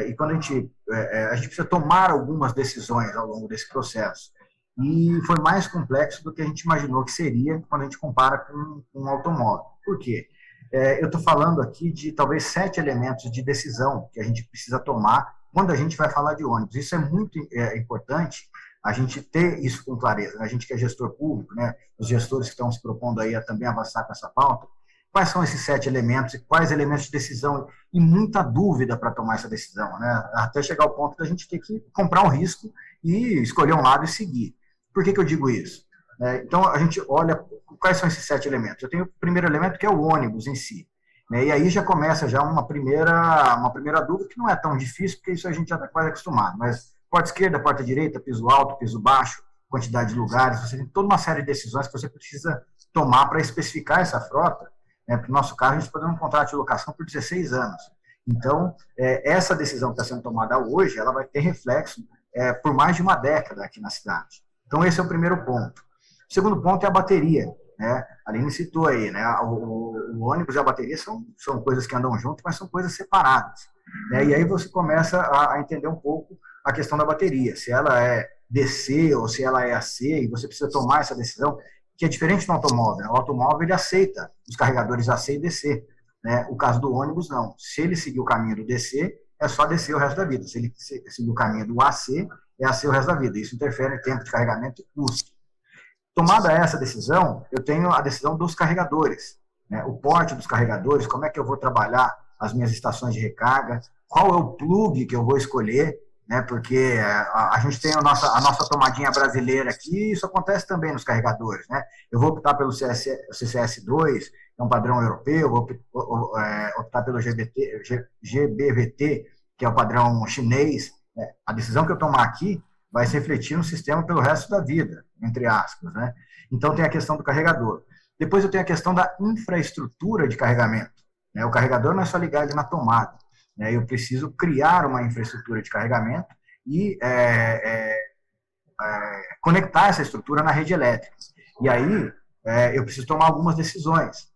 e quando a gente precisa tomar algumas decisões ao longo desse processo, e foi mais complexo do que a gente imaginou que seria quando a gente compara com um automóvel. Por quê? Eu estou falando aqui de talvez 7 elementos de decisão que a gente precisa tomar quando a gente vai falar de ônibus. Isso é muito importante, a gente ter isso com clareza. A gente que é gestor público, né, os gestores que estão se propondo aí a também avançar com essa pauta, quais são esses 7 elementos e quais elementos de decisão e muita dúvida para tomar essa decisão, né? Até chegar ao ponto da gente ter que comprar um risco e escolher um lado e seguir. Por que eu digo isso? Então, a gente olha quais são esses 7 elementos. Eu tenho o primeiro elemento, que é o ônibus em si. E aí já começa já uma primeira dúvida, que não é tão difícil, porque isso a gente já está quase acostumado. Mas porta esquerda, porta direita, piso alto, piso baixo, quantidade de lugares, você tem toda uma série de decisões que você precisa tomar para especificar essa frota. Porque no nosso caso, a gente está dando um contrato de locação por 16 anos. Então, essa decisão que está sendo tomada hoje, ela vai ter reflexo por mais de uma década aqui na cidade. Então, esse é o primeiro ponto. O segundo ponto é a bateria. A Aline citou aí, né? O ônibus e a bateria são coisas que andam juntas, mas são coisas separadas. E aí você começa a entender um pouco a questão da bateria, se ela é DC ou se ela é AC, e você precisa tomar essa decisão, que é diferente do automóvel. O automóvel, ele aceita os carregadores AC e DC. O caso do ônibus, não. Se ele seguir o caminho do DC, é só DC o resto da vida. Se ele seguir o caminho do AC, é AC o resto da vida. Isso interfere em tempo de carregamento e custo. Tomada essa decisão, eu tenho a decisão dos carregadores. O porte dos carregadores, como é que eu vou trabalhar as minhas estações de recarga, qual é o plug que eu vou escolher, porque a gente tem a nossa tomadinha brasileira aqui, e isso acontece também nos carregadores. Eu vou optar pelo CCS2, que é um padrão europeu, vou optar pelo GBVT, que é o padrão chinês. A decisão que eu tomar aqui vai se refletir no sistema pelo resto da vida, entre aspas. Então, tem a questão do carregador. Depois eu tenho a questão da infraestrutura de carregamento. O carregador não é só ligar ele na tomada. Eu preciso criar uma infraestrutura de carregamento e conectar essa estrutura na rede elétrica. E aí, eu preciso tomar algumas decisões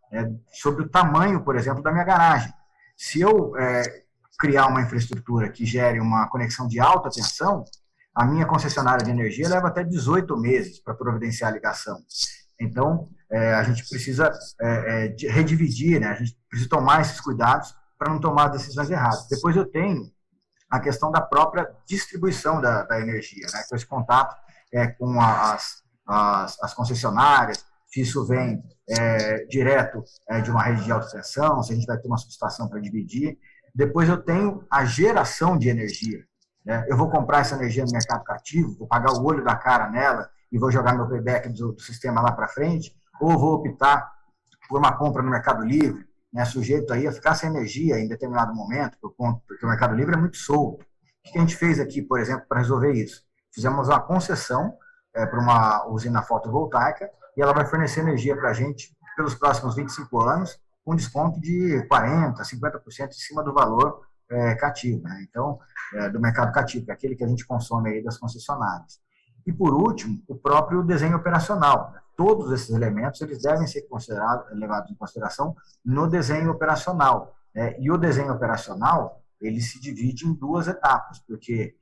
sobre o tamanho, por exemplo, da minha garagem. Se eu criar uma infraestrutura que gere uma conexão de alta tensão, a minha concessionária de energia leva até 18 meses para providenciar a ligação. Então, a gente precisa redividir, a gente precisa tomar esses cuidados para não tomar decisões erradas. Depois eu tenho a questão da própria distribuição da energia, com esse contato com as concessionárias, se isso vem direto de uma rede de alta tensão, se a gente vai ter uma subestação para dividir. Depois eu tenho a geração de energia. Eu vou comprar essa energia no mercado cativo, vou pagar o olho da cara nela e vou jogar meu payback do sistema lá para frente, ou vou optar por uma compra no Mercado Livre, sujeito aí a ficar sem energia em determinado momento, porque o Mercado Livre é muito solto. O que a gente fez aqui, por exemplo, para resolver isso? Fizemos uma concessão para uma usina fotovoltaica e ela vai fornecer energia para a gente pelos próximos 25 anos, com desconto de 40%, 50% em cima do valor cativo, então, do mercado cativo, aquele que a gente consome aí das concessionárias. E, por último, o próprio desenho operacional. Todos esses elementos eles devem ser levados em consideração no desenho operacional. E o desenho operacional ele se divide em 2 etapas, porque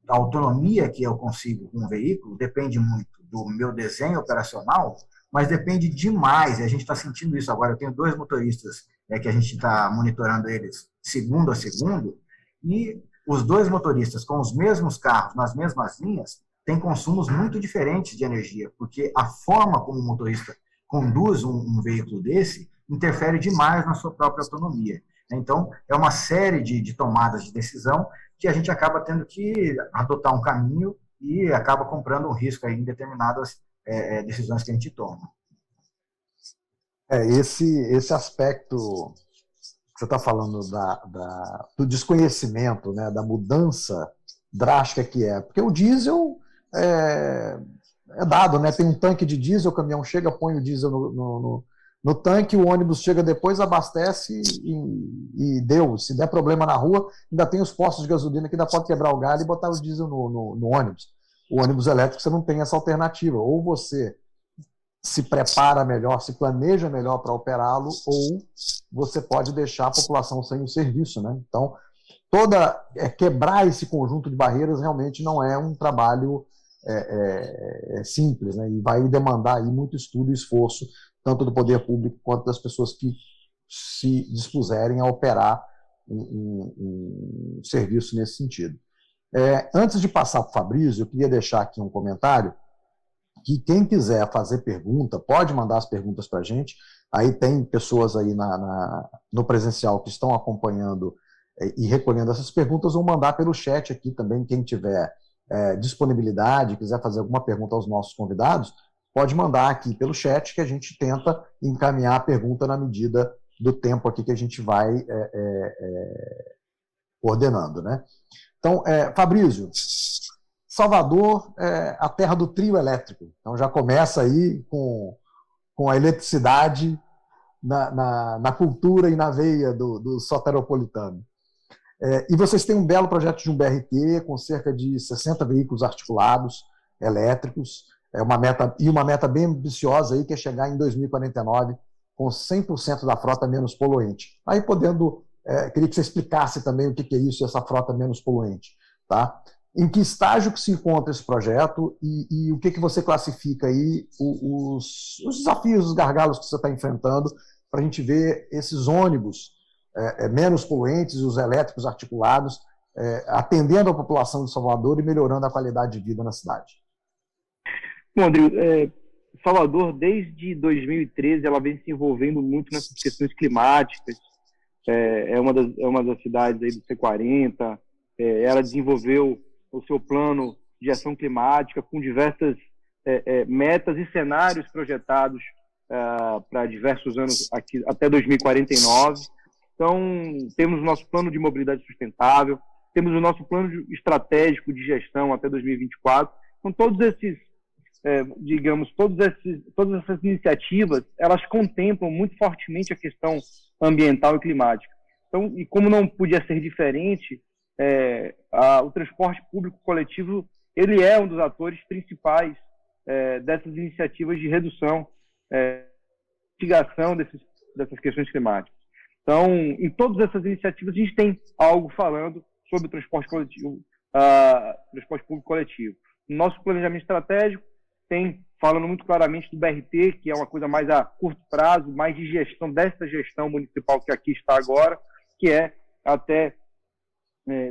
a autonomia que eu consigo com um veículo depende muito do meu desenho operacional, mas depende demais, e a gente está sentindo isso agora. Eu tenho 2 motoristas que a gente está monitorando eles segundo a segundo, e os 2 motoristas com os mesmos carros, nas mesmas linhas, têm consumos muito diferentes de energia, porque a forma como o motorista conduz um veículo desse interfere demais na sua própria autonomia. Então, é uma série de tomadas de decisão que a gente acaba tendo que adotar um caminho e acaba comprando um risco aí em determinadas decisões que a gente toma. Esse aspecto que você está falando do desconhecimento, da mudança drástica que é. Porque o diesel é dado, tem um tanque de diesel, o caminhão chega, põe o diesel no tanque, o ônibus chega depois, abastece e deu. Se der problema na rua, ainda tem os postos de gasolina que ainda pode quebrar o galho e botar o diesel no ônibus. o ônibus elétrico você não tem essa alternativa. Ou você se prepara melhor, se planeja melhor para operá-lo, ou você pode deixar a população sem o serviço, né? Então, quebrar esse conjunto de barreiras realmente não é um trabalho simples, né? E vai demandar aí muito estudo e esforço, tanto do poder público quanto das pessoas que se dispuserem a operar um serviço nesse sentido. Antes de passar para o Fabrício, eu queria deixar aqui um comentário que quem quiser fazer pergunta, pode mandar as perguntas para a gente. Aí tem pessoas aí no presencial que estão acompanhando e recolhendo essas perguntas, ou mandar pelo chat aqui também, quem tiver disponibilidade, quiser fazer alguma pergunta aos nossos convidados, pode mandar aqui pelo chat, que a gente tenta encaminhar a pergunta na medida do tempo aqui que a gente vai coordenando, né? Então, Fabrício, Salvador é a terra do trio elétrico. Então já começa aí com a eletricidade na cultura e na veia do soteropolitano. E vocês têm um belo projeto de um BRT com cerca de 60 veículos articulados, elétricos, uma meta bem ambiciosa aí, que é chegar em 2049 com 100% da frota menos poluente. Aí queria que você explicasse também o que é isso, essa frota menos poluente, tá? Em que estágio que se encontra esse projeto e o que você classifica aí os desafios, os gargalos que você está enfrentando para a gente ver esses ônibus menos poluentes, os elétricos articulados, atendendo a população de Salvador e melhorando a qualidade de vida na cidade. Bom, Rodrigo, Salvador, desde 2013, ela vem se envolvendo muito nessas questões climáticas. É uma das cidades aí do C40. Ela desenvolveu o seu plano de ação climática com diversas metas e cenários projetados para diversos anos, aqui, até 2049. Então, temos o nosso plano de mobilidade sustentável, temos o nosso plano estratégico de gestão até 2024. Então, todos esses, todas essas iniciativas, elas contemplam muito fortemente a questão ambiental e climática. Então, e como não podia ser diferente, o transporte público coletivo, ele é um dos atores principais dessas iniciativas de redução, mitigação dessas questões climáticas. Então, em todas essas iniciativas, a gente tem algo falando sobre o transporte coletivo, transporte público coletivo. No nosso planejamento estratégico, tem falando muito claramente do BRT, que é uma coisa mais a curto prazo, mais de gestão, dessa gestão municipal que aqui está agora, que é até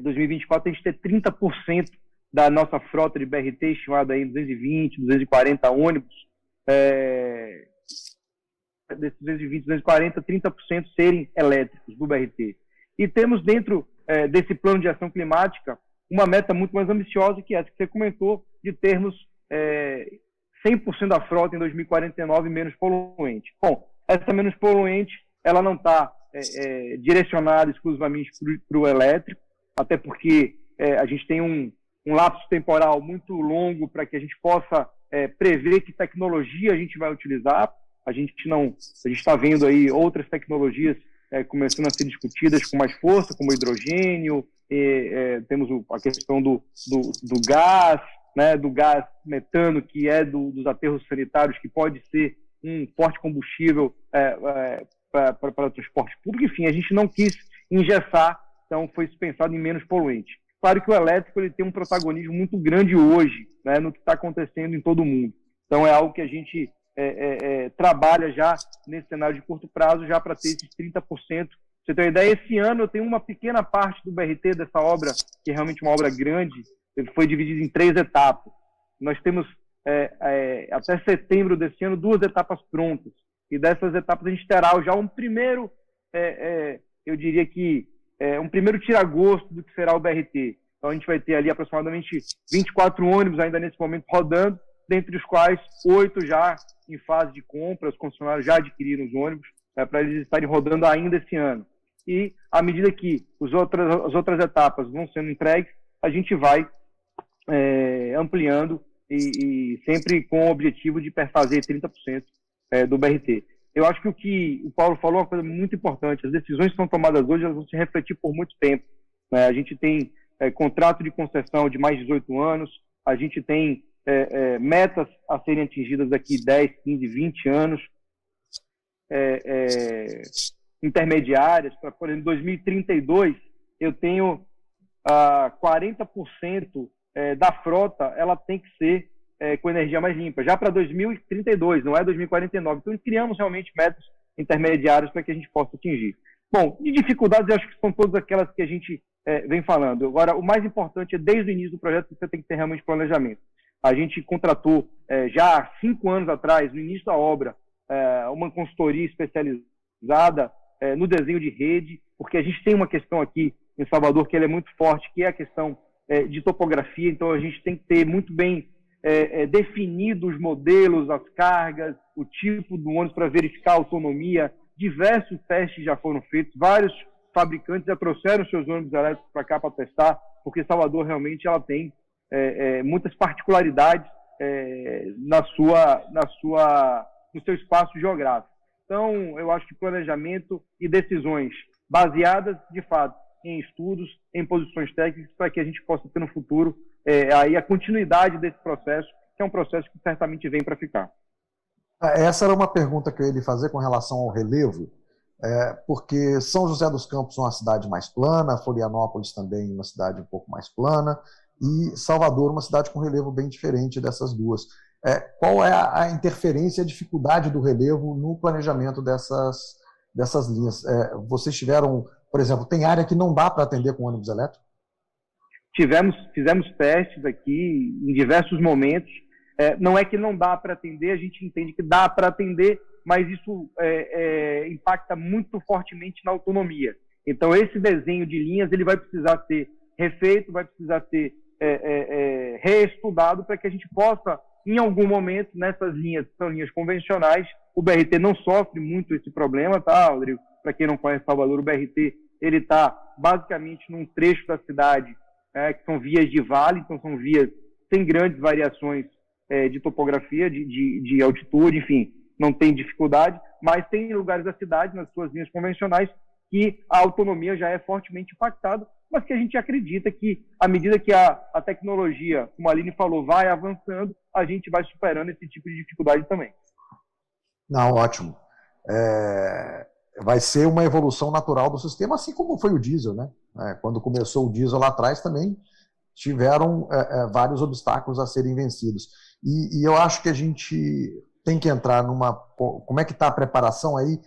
2024 a gente ter 30% da nossa frota de BRT estimada em 220, 240 ônibus, desses 220, 240, 30% serem elétricos do BRT. E temos dentro desse plano de ação climática uma meta muito mais ambiciosa, que é essa que você comentou, de termos 100% da frota em 2049 menos poluente. Bom, essa menos poluente, ela não está direcionada exclusivamente para o elétrico, até porque a gente tem um lapso temporal muito longo para que a gente possa prever que tecnologia a gente vai utilizar. A gente está vendo aí outras tecnologias começando a ser discutidas com mais força, como o hidrogênio, temos a questão do gás, né, do gás metano, que é dos aterros sanitários, que pode ser um forte combustível para o transporte público. Enfim, a gente não quis engessar, então foi pensado em menos poluente. Claro que o elétrico ele tem um protagonismo muito grande hoje, né, no que está acontecendo em todo o mundo. Então é algo que a gente trabalha já nesse cenário de curto prazo, já para ter esses 30%. Pra você ter uma ideia, esse ano eu tenho uma pequena parte do BRT dessa obra, que é realmente uma obra grande, ele foi dividido em 3 etapas. Nós temos, até setembro desse ano, 2 etapas prontas. E dessas etapas a gente terá já um primeiro, eu diria que, um primeiro tira-gosto do que será o BRT. Então a gente vai ter ali aproximadamente 24 ônibus ainda nesse momento rodando, dentre os quais 8 já em fase de compra, os concessionários já adquiriram os ônibus, para eles estarem rodando ainda esse ano. E, à medida que as outras etapas vão sendo entregues, a gente vai ampliando e sempre com o objetivo de perfazer 30% do BRT. Eu acho que o que o Paulo falou é uma coisa muito importante. As decisões que são tomadas hoje elas vão se refletir por muito tempo. A gente tem contrato de concessão de mais de 18 anos, a gente tem metas a serem atingidas daqui 10, 15, 20 anos, intermediárias. Por exemplo, em 2032, eu tenho 40% da frota, ela tem que ser com energia mais limpa. Já para 2032, não é 2049. Então, criamos realmente metas intermediárias para que a gente possa atingir. Bom, de dificuldades, eu acho que são todas aquelas que a gente vem falando. Agora, o mais importante é, desde o início do projeto, você tem que ter realmente planejamento. A gente contratou, já há 5 anos atrás, no início da obra, uma consultoria especializada no desenho de rede, porque a gente tem uma questão aqui em Salvador que ela é muito forte, que é a questão de topografia. Então, a gente tem que ter muito bem definido os modelos, as cargas, o tipo do ônibus para verificar a autonomia. Diversos testes já foram feitos, vários fabricantes já trouxeram seus ônibus elétricos para cá para testar, porque Salvador realmente ela tem muitas particularidades no seu espaço geográfico. Então, eu acho que planejamento e decisões baseadas, de fato, em estudos, em posições técnicas, para que a gente possa ter no futuro aí a continuidade desse processo, que é um processo que certamente vem para ficar. Essa era uma pergunta que eu ia lhe fazer com relação ao relevo, porque São José dos Campos é uma cidade mais plana, Florianópolis também uma cidade um pouco mais plana, e Salvador uma cidade com relevo bem diferente dessas duas. Qual é a interferência e a dificuldade do relevo no planejamento dessas linhas? Vocês tiveram, por exemplo, tem área que não dá para atender com ônibus elétrico? Fizemos testes aqui em diversos momentos. Não é que não dá para atender, a gente entende que dá para atender, mas isso impacta muito fortemente na autonomia. Então, esse desenho de linhas ele vai precisar ser refeito, vai precisar ser reestudado para que a gente possa, em algum momento, nessas linhas, que são linhas convencionais, o BRT não sofre muito esse problema, tá, Rodrigo? Para quem não conhece Salvador, o BRT ele está basicamente num trecho da cidade, que são vias de vale, então são vias sem grandes variações de topografia, de altitude, enfim, não tem dificuldade, mas tem lugares da cidade, nas suas linhas convencionais, que a autonomia já é fortemente impactada, mas que a gente acredita que, à medida que a tecnologia, como a Aline falou, vai avançando, a gente vai superando esse tipo de dificuldade também. Não, ótimo. Vai ser uma evolução natural do sistema, assim como foi o diesel, né? Quando começou o diesel lá atrás também tiveram vários obstáculos a serem vencidos. E eu acho que a gente tem que entrar numa... Como é que está a preparação aí?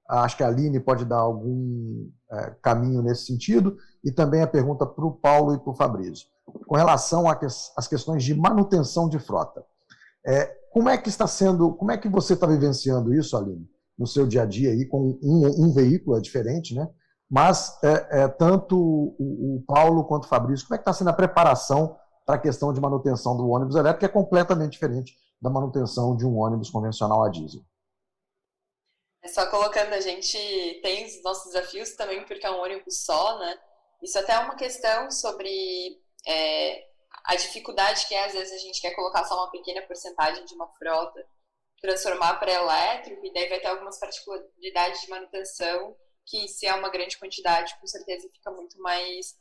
Acho que a Aline pode dar algum caminho nesse sentido, e também a pergunta para o Paulo e para o Fabrício. Com relação às questões de manutenção de frota, como é que está sendo, como é que você está vivenciando isso, Aline, no seu dia a dia aí, com um veículo, é diferente, né? Mas tanto o Paulo quanto o Fabrício, como é que está sendo a preparação para a questão de manutenção do ônibus elétrico, que é completamente diferente da manutenção de um ônibus convencional a diesel? Só colocando, a gente tem os nossos desafios também, porque é um ônibus só, né? Isso até é uma questão sobre a dificuldade que às vezes, a gente quer colocar só uma pequena porcentagem de uma frota, transformar para elétrico, e daí vai ter algumas particularidades de manutenção, que se é uma grande quantidade, com certeza fica muito mais...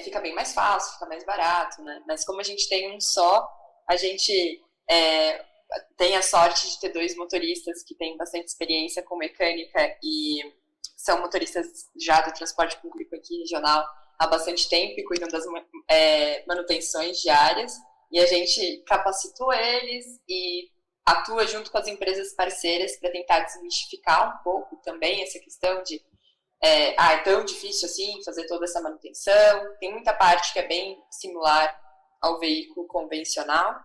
fica bem mais fácil, fica mais barato, né? Mas como a gente tem um só, a gente... tem a sorte de ter 2 motoristas que têm bastante experiência com mecânica e são motoristas já do transporte público aqui regional há bastante tempo e cuidam das manutenções diárias, e a gente capacitou eles e atua junto com as empresas parceiras para tentar desmistificar um pouco também essa questão de é tão difícil assim fazer toda essa manutenção. Tem muita parte que é bem similar ao veículo convencional,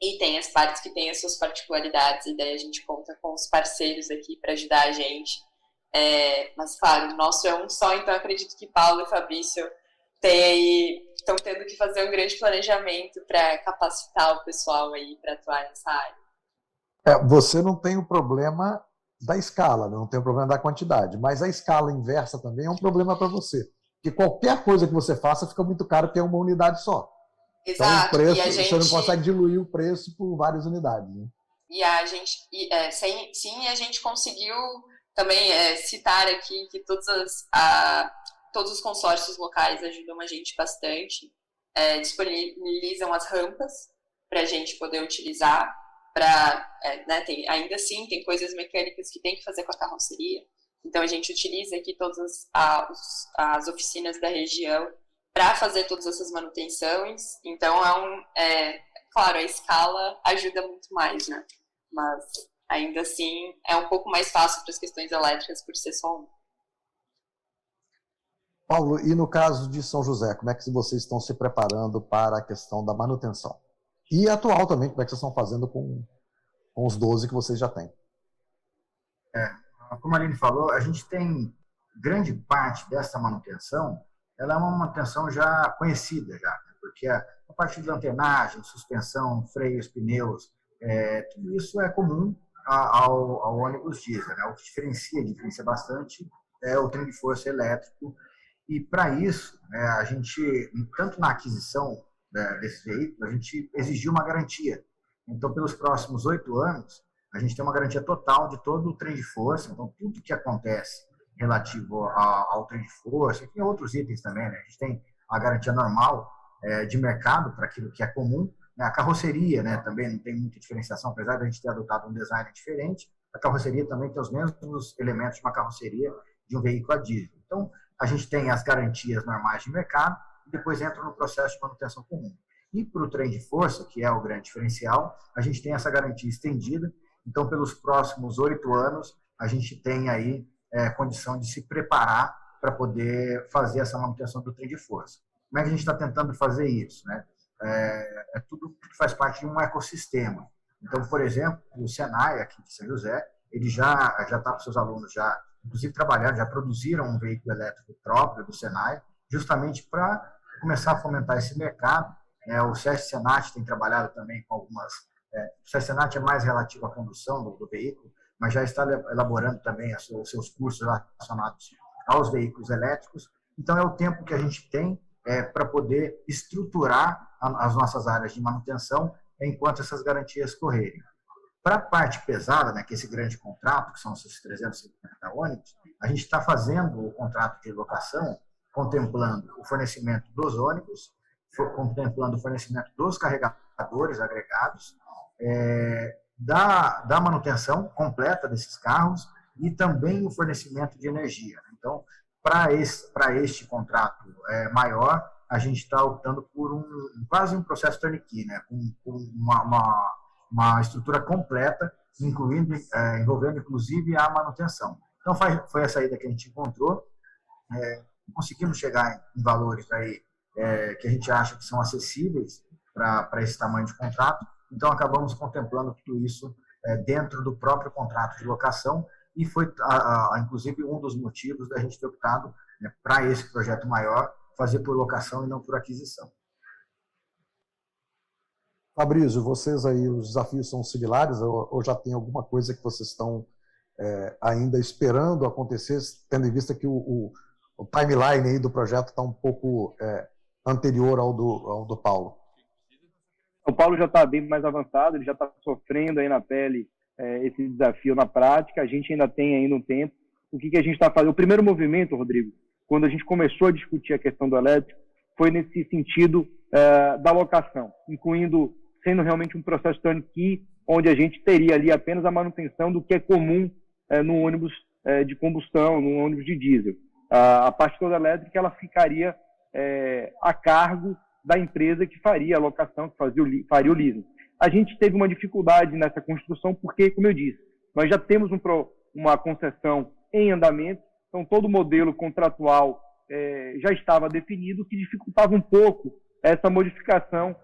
e tem as partes que têm as suas particularidades, e daí a gente conta com os parceiros aqui para ajudar a gente. Mas, claro, o nosso é um só, então acredito que Paulo e Fabrício estão tendo que fazer um grande planejamento para capacitar o pessoal aí para atuar nessa área. Você não tem o problema da escala, não tem o problema da quantidade, mas a escala inversa também é um problema para você, porque qualquer coisa que você faça fica muito caro porque é uma unidade só. Exato. Então, o preço, e a gente... você não consegue diluir o preço por várias unidades, né? E a gente, sim, a gente conseguiu também citar aqui que todos os consórcios locais ajudam a gente bastante. disponibilizam as rampas para a gente poder utilizar. Né, ainda assim, tem coisas mecânicas que tem que fazer com a carroceria. Então, a gente utiliza aqui todas as oficinas da região para fazer todas essas manutenções. Então, claro, a escala ajuda muito mais, né? Mas, ainda assim, é um pouco mais fácil para as questões elétricas por ser só um. Paulo, e no caso de São José, como é que vocês estão se preparando para a questão da manutenção? E atual também, como é que vocês estão fazendo com os 12 que vocês já têm? Como a Aline falou, a gente tem grande parte dessa manutenção, ela é uma manutenção já conhecida, porque a parte de antenagem, suspensão, freios, pneus, tudo isso é comum ao ônibus diesel, né? O que diferencia bastante é o trem de força elétrico. E para isso, a gente, tanto na aquisição desse veículo, a gente exigiu uma garantia. Então, pelos próximos 8 anos, a gente tem uma garantia total de todo o trem de força. Então, tudo que acontece relativo ao trem de força, e tem outros itens também, né? A gente tem a garantia normal de mercado para aquilo que é comum. A carroceria, né, também não tem muita diferenciação, apesar de a gente ter adotado um design diferente. A carroceria também tem os mesmos elementos de uma carroceria de um veículo a diesel. Então, a gente tem as garantias normais de mercado e depois entra no processo de manutenção comum. E para o trem de força, que é o grande diferencial, a gente tem essa garantia estendida. Então, pelos próximos 8 anos, a gente tem aí condição de se preparar para poder fazer essa manutenção do trem de força. Como é que a gente está tentando fazer isso, né? Tudo que faz parte de um ecossistema. Então, por exemplo, o Senai, aqui de São José, ele já está com seus alunos, inclusive trabalharam, já produziram um veículo elétrico próprio do Senai, justamente para começar a fomentar esse mercado. O SESC Senat tem trabalhado também com algumas... o SESC Senat é mais relativo à condução do veículo, mas já está elaborando também os seus cursos relacionados aos veículos elétricos. Então, é o tempo que a gente tem para poder estruturar as nossas áreas de manutenção enquanto essas garantias correrem. Para a parte pesada, né, que é esse grande contrato, que são esses 350 ônibus, a gente está fazendo o contrato de locação contemplando o fornecimento dos ônibus, contemplando o fornecimento dos carregadores agregados, da manutenção completa desses carros e também o fornecimento de energia. Então, para este contrato maior, a gente está optando por quase um processo turnkey, né, com uma estrutura completa, envolvendo inclusive a manutenção. Então, foi a saída que a gente encontrou. Conseguimos chegar em valores aí, que a gente acha que são acessíveis para esse tamanho de contrato. Então, acabamos contemplando tudo isso dentro do próprio contrato de locação e foi, inclusive, um dos motivos da gente ter optado, né, para esse projeto maior, fazer por locação e não por aquisição. Fabrício, vocês aí, os desafios são similares ou já tem alguma coisa que vocês estão ainda esperando acontecer, tendo em vista que o timeline aí do projeto está um pouco anterior ao do Paulo? O Paulo já está bem mais avançado, ele já está sofrendo aí na pele esse desafio na prática. A gente ainda tem ainda um tempo. O que a gente está fazendo? O primeiro movimento, Rodrigo, quando a gente começou a discutir a questão do elétrico, foi nesse sentido da locação, sendo realmente um processo turnkey, onde a gente teria ali apenas a manutenção do que é comum no ônibus de combustão, no ônibus de diesel. A parte toda elétrica ela ficaria a cargo da empresa que faria a locação, que faria o leasing. A gente teve uma dificuldade nessa construção porque, como eu disse, nós já temos uma concessão em andamento, então todo o modelo contratual já estava definido, o que dificultava um pouco essa modificação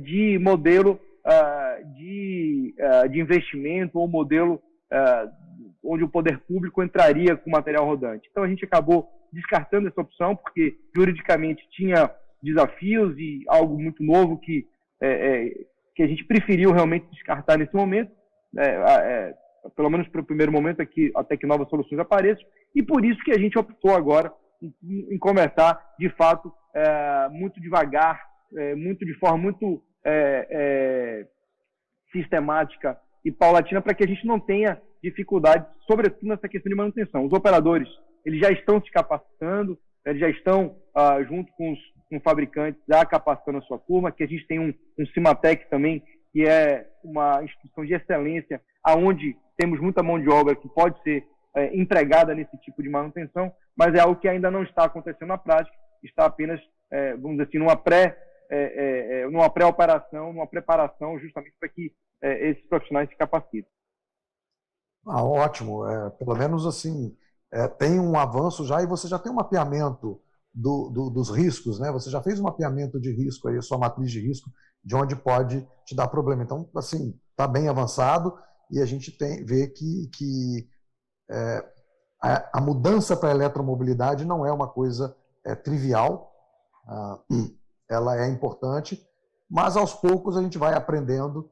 de modelo de investimento ou modelo onde o poder público entraria com material rodante. Então a gente acabou descartando essa opção porque juridicamente tinha desafios e algo muito novo que a gente preferiu realmente descartar nesse momento, pelo menos para o primeiro momento, até que novas soluções apareçam, e por isso que a gente optou agora em começar, de fato, muito devagar, de forma muito sistemática e paulatina, para que a gente não tenha dificuldade, sobretudo nessa questão de manutenção. Os operadores, eles já estão se capacitando, eles já estão junto com com fabricantes já capacitando a sua turma, que a gente tem um Cimatec também, que é uma instituição de excelência, aonde temos muita mão de obra que pode ser empregada nesse tipo de manutenção, mas é algo que ainda não está acontecendo na prática, está apenas, vamos dizer assim, numa pré-operação, numa preparação, justamente para que esses profissionais se capacitem. Ótimo. Pelo menos assim, tem um avanço já, e você já tem um mapeamento dos riscos, né? Você já fez um mapeamento de risco, aí, a sua matriz de risco, de onde pode te dar problema. Então, assim, está bem avançado, e a gente vê que a mudança para a eletromobilidade não é uma coisa trivial, ela é importante, mas aos poucos a gente vai aprendendo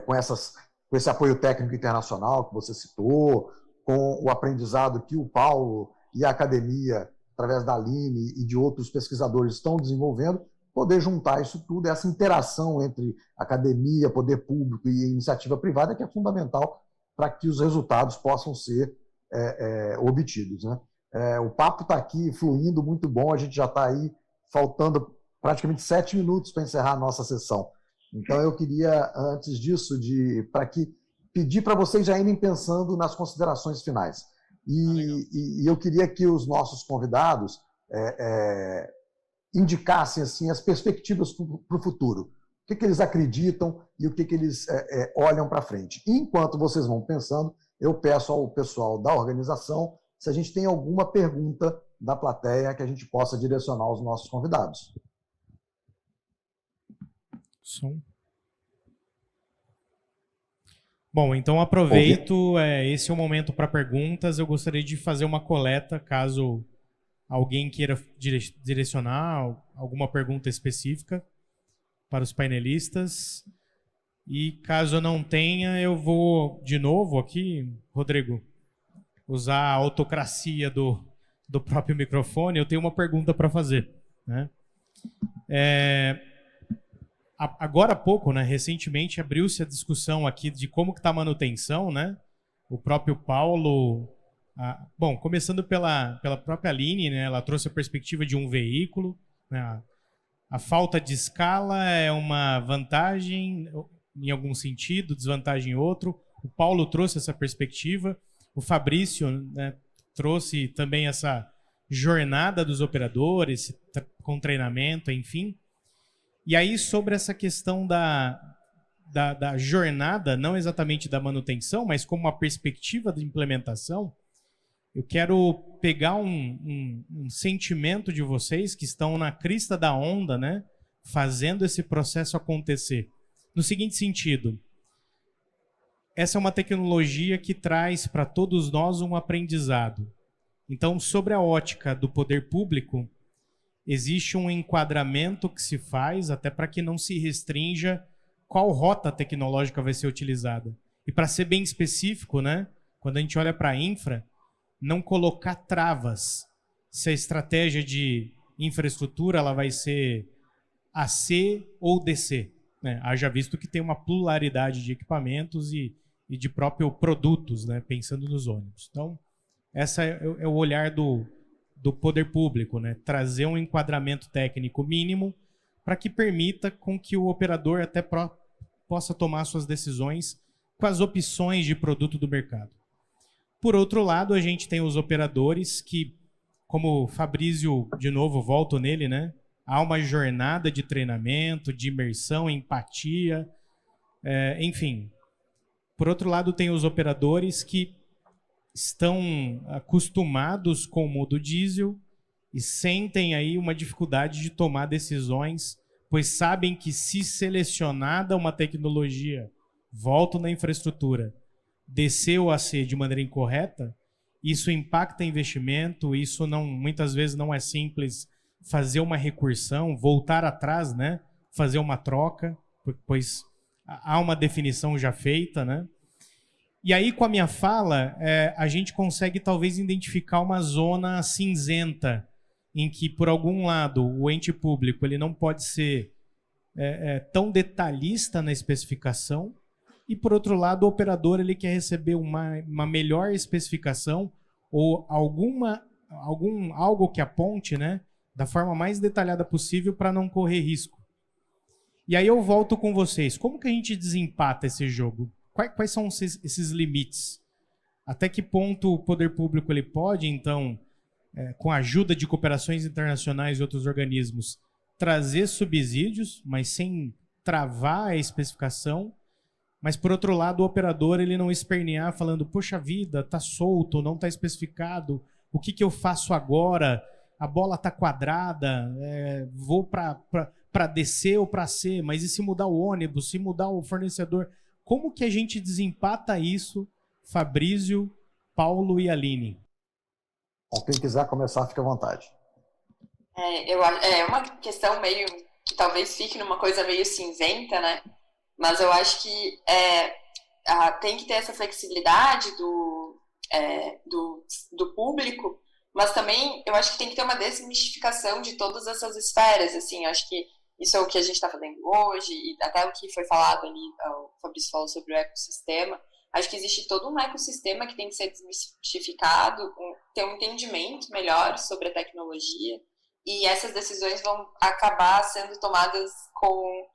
com esse apoio técnico internacional que você citou, com o aprendizado que o Paulo e a academia, através da Aline e de outros pesquisadores, estão desenvolvendo, poder juntar isso tudo, essa interação entre academia, poder público e iniciativa privada, que é fundamental para que os resultados possam ser obtidos, né? O papo está aqui fluindo muito bom, a gente já está aí faltando praticamente 7 minutos para encerrar a nossa sessão. Então eu queria, antes disso, pedir para vocês já irem pensando nas considerações finais. E eu queria que os nossos convidados indicassem assim, as perspectivas para o futuro. O que eles acreditam e o que eles olham para frente. E enquanto vocês vão pensando, eu peço ao pessoal da organização se a gente tem alguma pergunta da plateia que a gente possa direcionar aos nossos convidados. Som. Bom, então aproveito, esse é o momento para perguntas. Eu gostaria de fazer uma coleta, caso alguém queira direcionar alguma pergunta específica para os painelistas. E caso eu não tenha, eu vou de novo aqui, Rodrigo, usar a autocracia do próprio microfone. Eu tenho uma pergunta para fazer, né? Agora há pouco, né, recentemente, abriu-se a discussão aqui de como que está a manutenção, né? O próprio Paulo... bom, começando pela própria Aline, né, ela trouxe a perspectiva de um veículo, né? A falta de escala é uma vantagem em algum sentido, desvantagem em outro. O Paulo trouxe essa perspectiva. O Fabrício, né, trouxe também essa jornada dos operadores, com treinamento, enfim. E aí, sobre essa questão da jornada, não exatamente da manutenção, mas como uma perspectiva de implementação, eu quero pegar um sentimento de vocês que estão na crista da onda, né, fazendo esse processo acontecer. No seguinte sentido, essa é uma tecnologia que traz para todos nós um aprendizado. Então, sobre a ótica do poder público, existe um enquadramento que se faz até para que não se restrinja qual rota tecnológica vai ser utilizada. E para ser bem específico, né, quando a gente olha para a infra, não colocar travas. Se a estratégia de infraestrutura ela vai ser AC ou DC, né? Haja visto que tem uma pluralidade de equipamentos e de próprios produtos, né, pensando nos ônibus. Então, esse é o olhar do poder público, né? Trazer um enquadramento técnico mínimo para que permita com que o operador até possa tomar suas decisões com as opções de produto do mercado. Por outro lado, a gente tem os operadores que, como o Fabrício, de novo, volto nele, né? Há uma jornada de treinamento, de imersão, empatia, enfim. Por outro lado, tem os operadores que estão acostumados com o modo diesel e sentem aí uma dificuldade de tomar decisões, pois sabem que se selecionada uma tecnologia, volto na infraestrutura, descer o AC de maneira incorreta, isso impacta investimento, isso não, muitas vezes não é simples fazer uma recursão, voltar atrás, né? Fazer uma troca, pois há uma definição já feita, né? E aí, com a minha fala, a gente consegue talvez identificar uma zona cinzenta em que, por algum lado, o ente público ele não pode ser tão detalhista na especificação e, por outro lado, o operador ele quer receber uma melhor especificação ou algo que aponte, né, da forma mais detalhada possível para não correr risco. E aí eu volto com vocês. Como que a gente desempata esse jogo? Quais são esses limites? Até que ponto o poder público ele pode, então, com a ajuda de cooperações internacionais e outros organismos, trazer subsídios, mas sem travar a especificação, mas, por outro lado, o operador ele não espernear falando, poxa vida, tá solto, não tá especificado, o que eu faço agora? A bola tá quadrada, vou para descer ou para C, mas e se mudar o ônibus, se mudar o fornecedor? Como que a gente desempata isso, Fabrício, Paulo e Aline? Bom, quem quiser começar, fique à vontade. É uma questão meio que talvez fique numa coisa meio cinzenta, né? Mas eu acho que tem que ter essa flexibilidade do público, mas também eu acho que tem que ter uma desmistificação de todas essas esferas, assim, eu acho que isso é o que a gente está fazendo hoje, e até o que foi falado ali, o Fabrício falou sobre o ecossistema, acho que existe todo um ecossistema que tem que ser desmistificado, ter um entendimento melhor sobre a tecnologia, e essas decisões vão acabar sendo tomadas com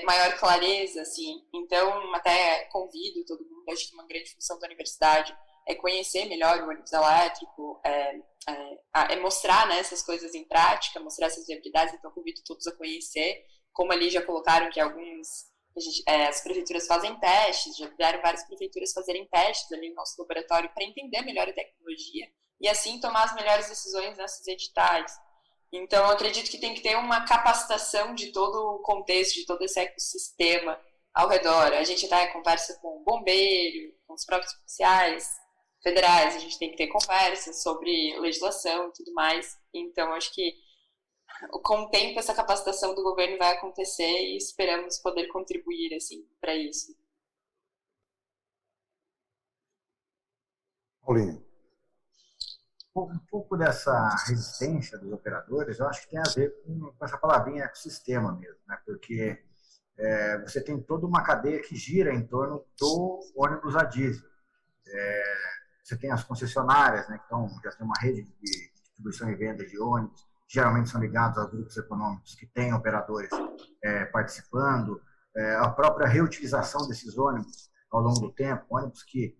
maior clareza, assim. Então, até convido todo mundo, acho que uma grande função da universidade é conhecer melhor o ônibus elétrico, mostrar, né, essas coisas em prática, mostrar essas viabilidades, então convido todos a conhecer, como ali já colocaram que as prefeituras fazem testes, já vieram várias prefeituras fazerem testes ali no nosso laboratório para entender melhor a tecnologia e assim tomar as melhores decisões nesses editais. Então, eu acredito que tem que ter uma capacitação de todo o contexto, de todo esse ecossistema ao redor. A gente até conversa com o bombeiro, com os próprios policiais federais, a gente tem que ter conversas sobre legislação e tudo mais. Então, acho que com o tempo essa capacitação do governo vai acontecer e esperamos poder contribuir assim, para isso. Paulinho. Um pouco dessa resistência dos operadores, eu acho que tem a ver com essa palavrinha ecossistema mesmo, né? Porque você tem toda uma cadeia que gira em torno do ônibus a diesel. Você tem as concessionárias, né, que já tem uma rede de distribuição e venda de ônibus, que geralmente são ligados a grupos econômicos que têm operadores participando, a própria reutilização desses ônibus ao longo do tempo, ônibus que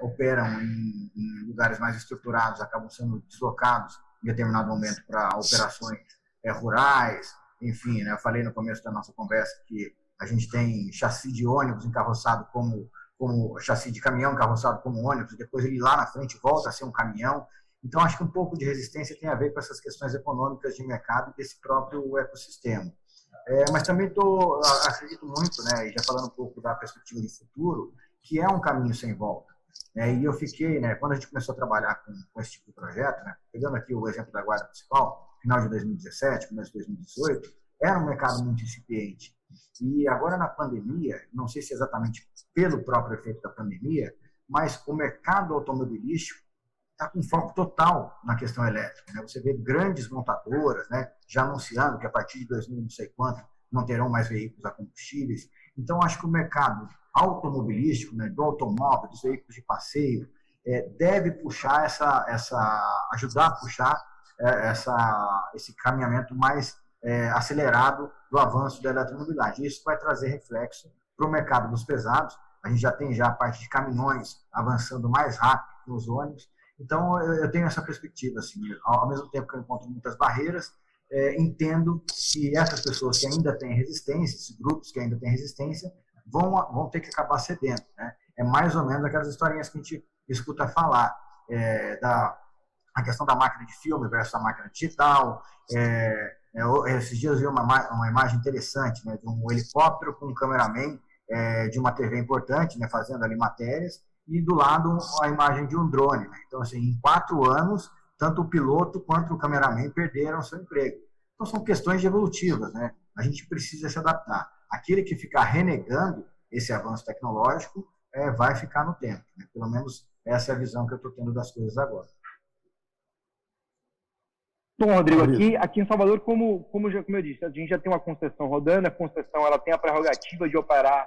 operam em lugares mais estruturados, acabam sendo deslocados em determinado momento para operações rurais, enfim, né, eu falei no começo da nossa conversa que a gente tem chassi de ônibus encarroçado como chassi de caminhão encarroçado como ônibus, depois ele lá na frente volta a ser um caminhão. Então, acho que um pouco de resistência tem a ver com essas questões econômicas de mercado e desse próprio ecossistema. Mas também acredito muito, né, e já falando um pouco da perspectiva de futuro, que é um caminho sem volta. E eu fiquei, né, quando a gente começou a trabalhar com esse tipo de projeto, né, pegando aqui o exemplo da Guarda Municipal, final de 2017, começo de 2018, era um mercado muito incipiente. E agora na pandemia, não sei se exatamente pelo próprio efeito da pandemia, mas o mercado automobilístico está com foco total na questão elétrica, né? Você vê grandes montadoras, né, já anunciando que a partir de 2000 não sei quanto não terão mais veículos a combustíveis. Então, acho que o mercado automobilístico, né, do automóvel, dos veículos de passeio, deve puxar ajudar a puxar esse caminhamento mais acelerado do avanço da eletromobilidade. Isso vai trazer reflexo para o mercado dos pesados. A gente já tem a parte de caminhões avançando mais rápido que os ônibus. Então, eu tenho essa perspectiva. Assim, ao mesmo tempo que eu encontro muitas barreiras, entendo que essas pessoas que ainda têm resistência, esses grupos que ainda têm resistência, vão ter que acabar cedendo. Né? É mais ou menos aquelas historinhas que a gente escuta falar, a questão da máquina de filme versus a máquina digital. Esses dias eu vi uma imagem interessante, né, de um helicóptero com um cameraman de uma TV importante, né, fazendo ali matérias, e do lado a imagem de um drone. Né? Então, assim, em 4 anos, tanto o piloto quanto o cameraman perderam seu emprego. Então, são questões evolutivas, né? A gente precisa se adaptar. Aquele que ficar renegando esse avanço tecnológico vai ficar no tempo. Né? Pelo menos essa é a visão que eu estou tendo das coisas agora. Bom, Rodrigo, aqui em Salvador, como eu disse, a gente já tem uma concessão rodando, a concessão ela tem a prerrogativa de operar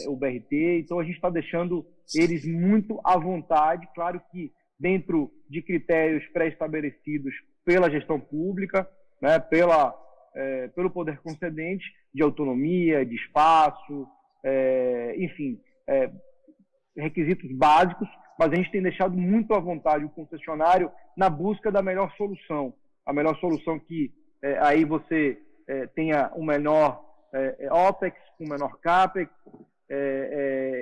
o BRT, então a gente está deixando eles muito à vontade, claro que dentro de critérios pré-estabelecidos pela gestão pública, né, pelo poder concedente, de autonomia, de espaço, enfim, requisitos básicos, mas a gente tem deixado muito à vontade o concessionário na busca da melhor solução. A melhor solução que aí você tenha um menor OPEX, um menor CAPEX,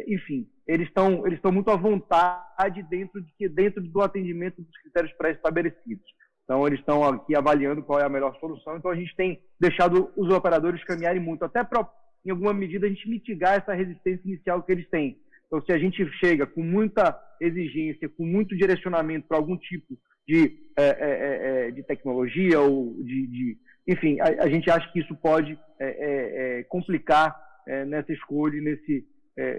enfim, eles estão muito à vontade dentro do atendimento dos critérios pré-estabelecidos. Então, eles estão aqui avaliando qual é a melhor solução. Então, a gente tem deixado os operadores caminharem muito, até para, em alguma medida, a gente mitigar essa resistência inicial que eles têm. Então, se a gente chega com muita exigência, com muito direcionamento para algum tipo de tecnologia ou enfim, a gente acha que isso pode complicar nessa escolha e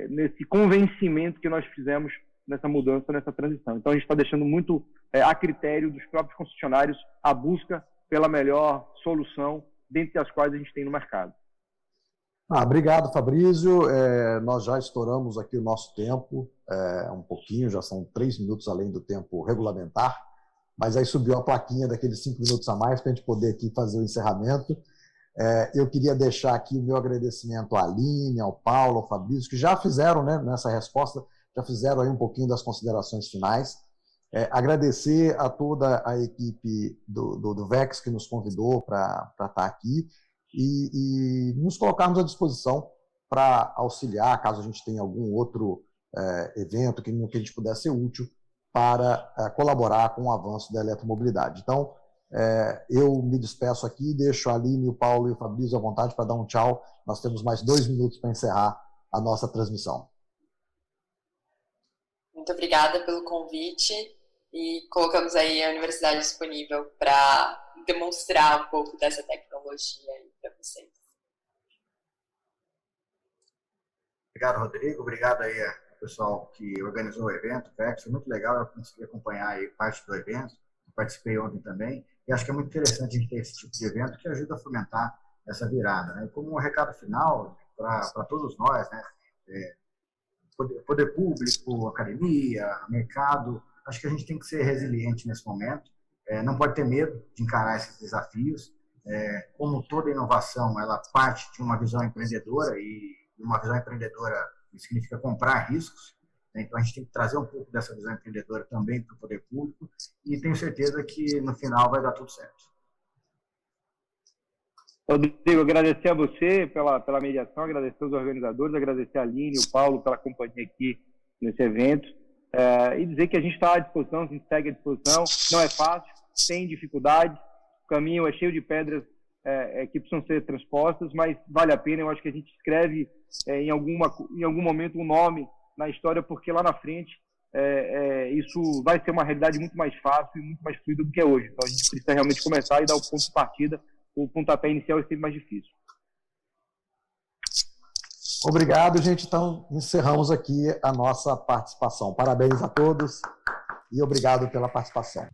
nesse convencimento que nós fizemos nessa mudança, nessa transição. Então, a gente está deixando muito a critério dos próprios concessionários a busca pela melhor solução, dentre as quais a gente tem no mercado. Obrigado, Fabrício. Nós já estouramos aqui o nosso tempo, um pouquinho, já são 3 minutos além do tempo regulamentar, mas aí subiu a plaquinha daqueles 5 minutos a mais para a gente poder aqui fazer o encerramento. Eu queria deixar aqui o meu agradecimento à Aline, ao Paulo, ao Fabrício, que já fizeram, né, nessa resposta, já fizeram aí um pouquinho das considerações finais. Agradecer a toda a equipe do VEX que nos convidou para estar aqui e nos colocarmos à disposição para auxiliar, caso a gente tenha algum outro evento que a gente pudesse ser útil para colaborar com o avanço da eletromobilidade. Então, eu me despeço aqui, deixo a Aline, o Paulo e o Fabrício à vontade para dar um tchau. Nós temos mais 2 minutos para encerrar a nossa transmissão. Muito obrigada pelo convite e colocamos aí a universidade disponível para demonstrar um pouco dessa tecnologia aí para vocês. Obrigado, Rodrigo. Obrigado aí ao pessoal que organizou o evento, VEX. Foi muito legal, eu consegui acompanhar aí parte do evento. Participei ontem também. E acho que é muito interessante a gente ter esse tipo de evento que ajuda a fomentar essa virada, né? Como um recado final para todos nós, né? Poder público, academia, mercado, acho que a gente tem que ser resiliente nesse momento, não pode ter medo de encarar esses desafios. Como toda inovação, ela parte de uma visão empreendedora, e uma visão empreendedora significa comprar riscos, né? Então a gente tem que trazer um pouco dessa visão empreendedora também para o poder público, e tenho certeza que no final vai dar tudo certo. Rodrigo, agradecer a você pela mediação, agradecer aos organizadores, agradecer a Aline e o Paulo pela companhia aqui nesse evento, e dizer que a gente está à disposição, a gente segue à disposição. Não é fácil, tem dificuldades, o caminho é cheio de pedras que precisam ser transpostas, mas vale a pena. Eu acho que a gente escreve em algum momento um nome na história, porque lá na frente isso vai ser uma realidade muito mais fácil e muito mais fluida do que é hoje. Então a gente precisa realmente começar e dar o ponto de partida. O pontapé inicial é sempre mais difícil. Obrigado, gente. Então, encerramos aqui a nossa participação. Parabéns a todos e obrigado pela participação.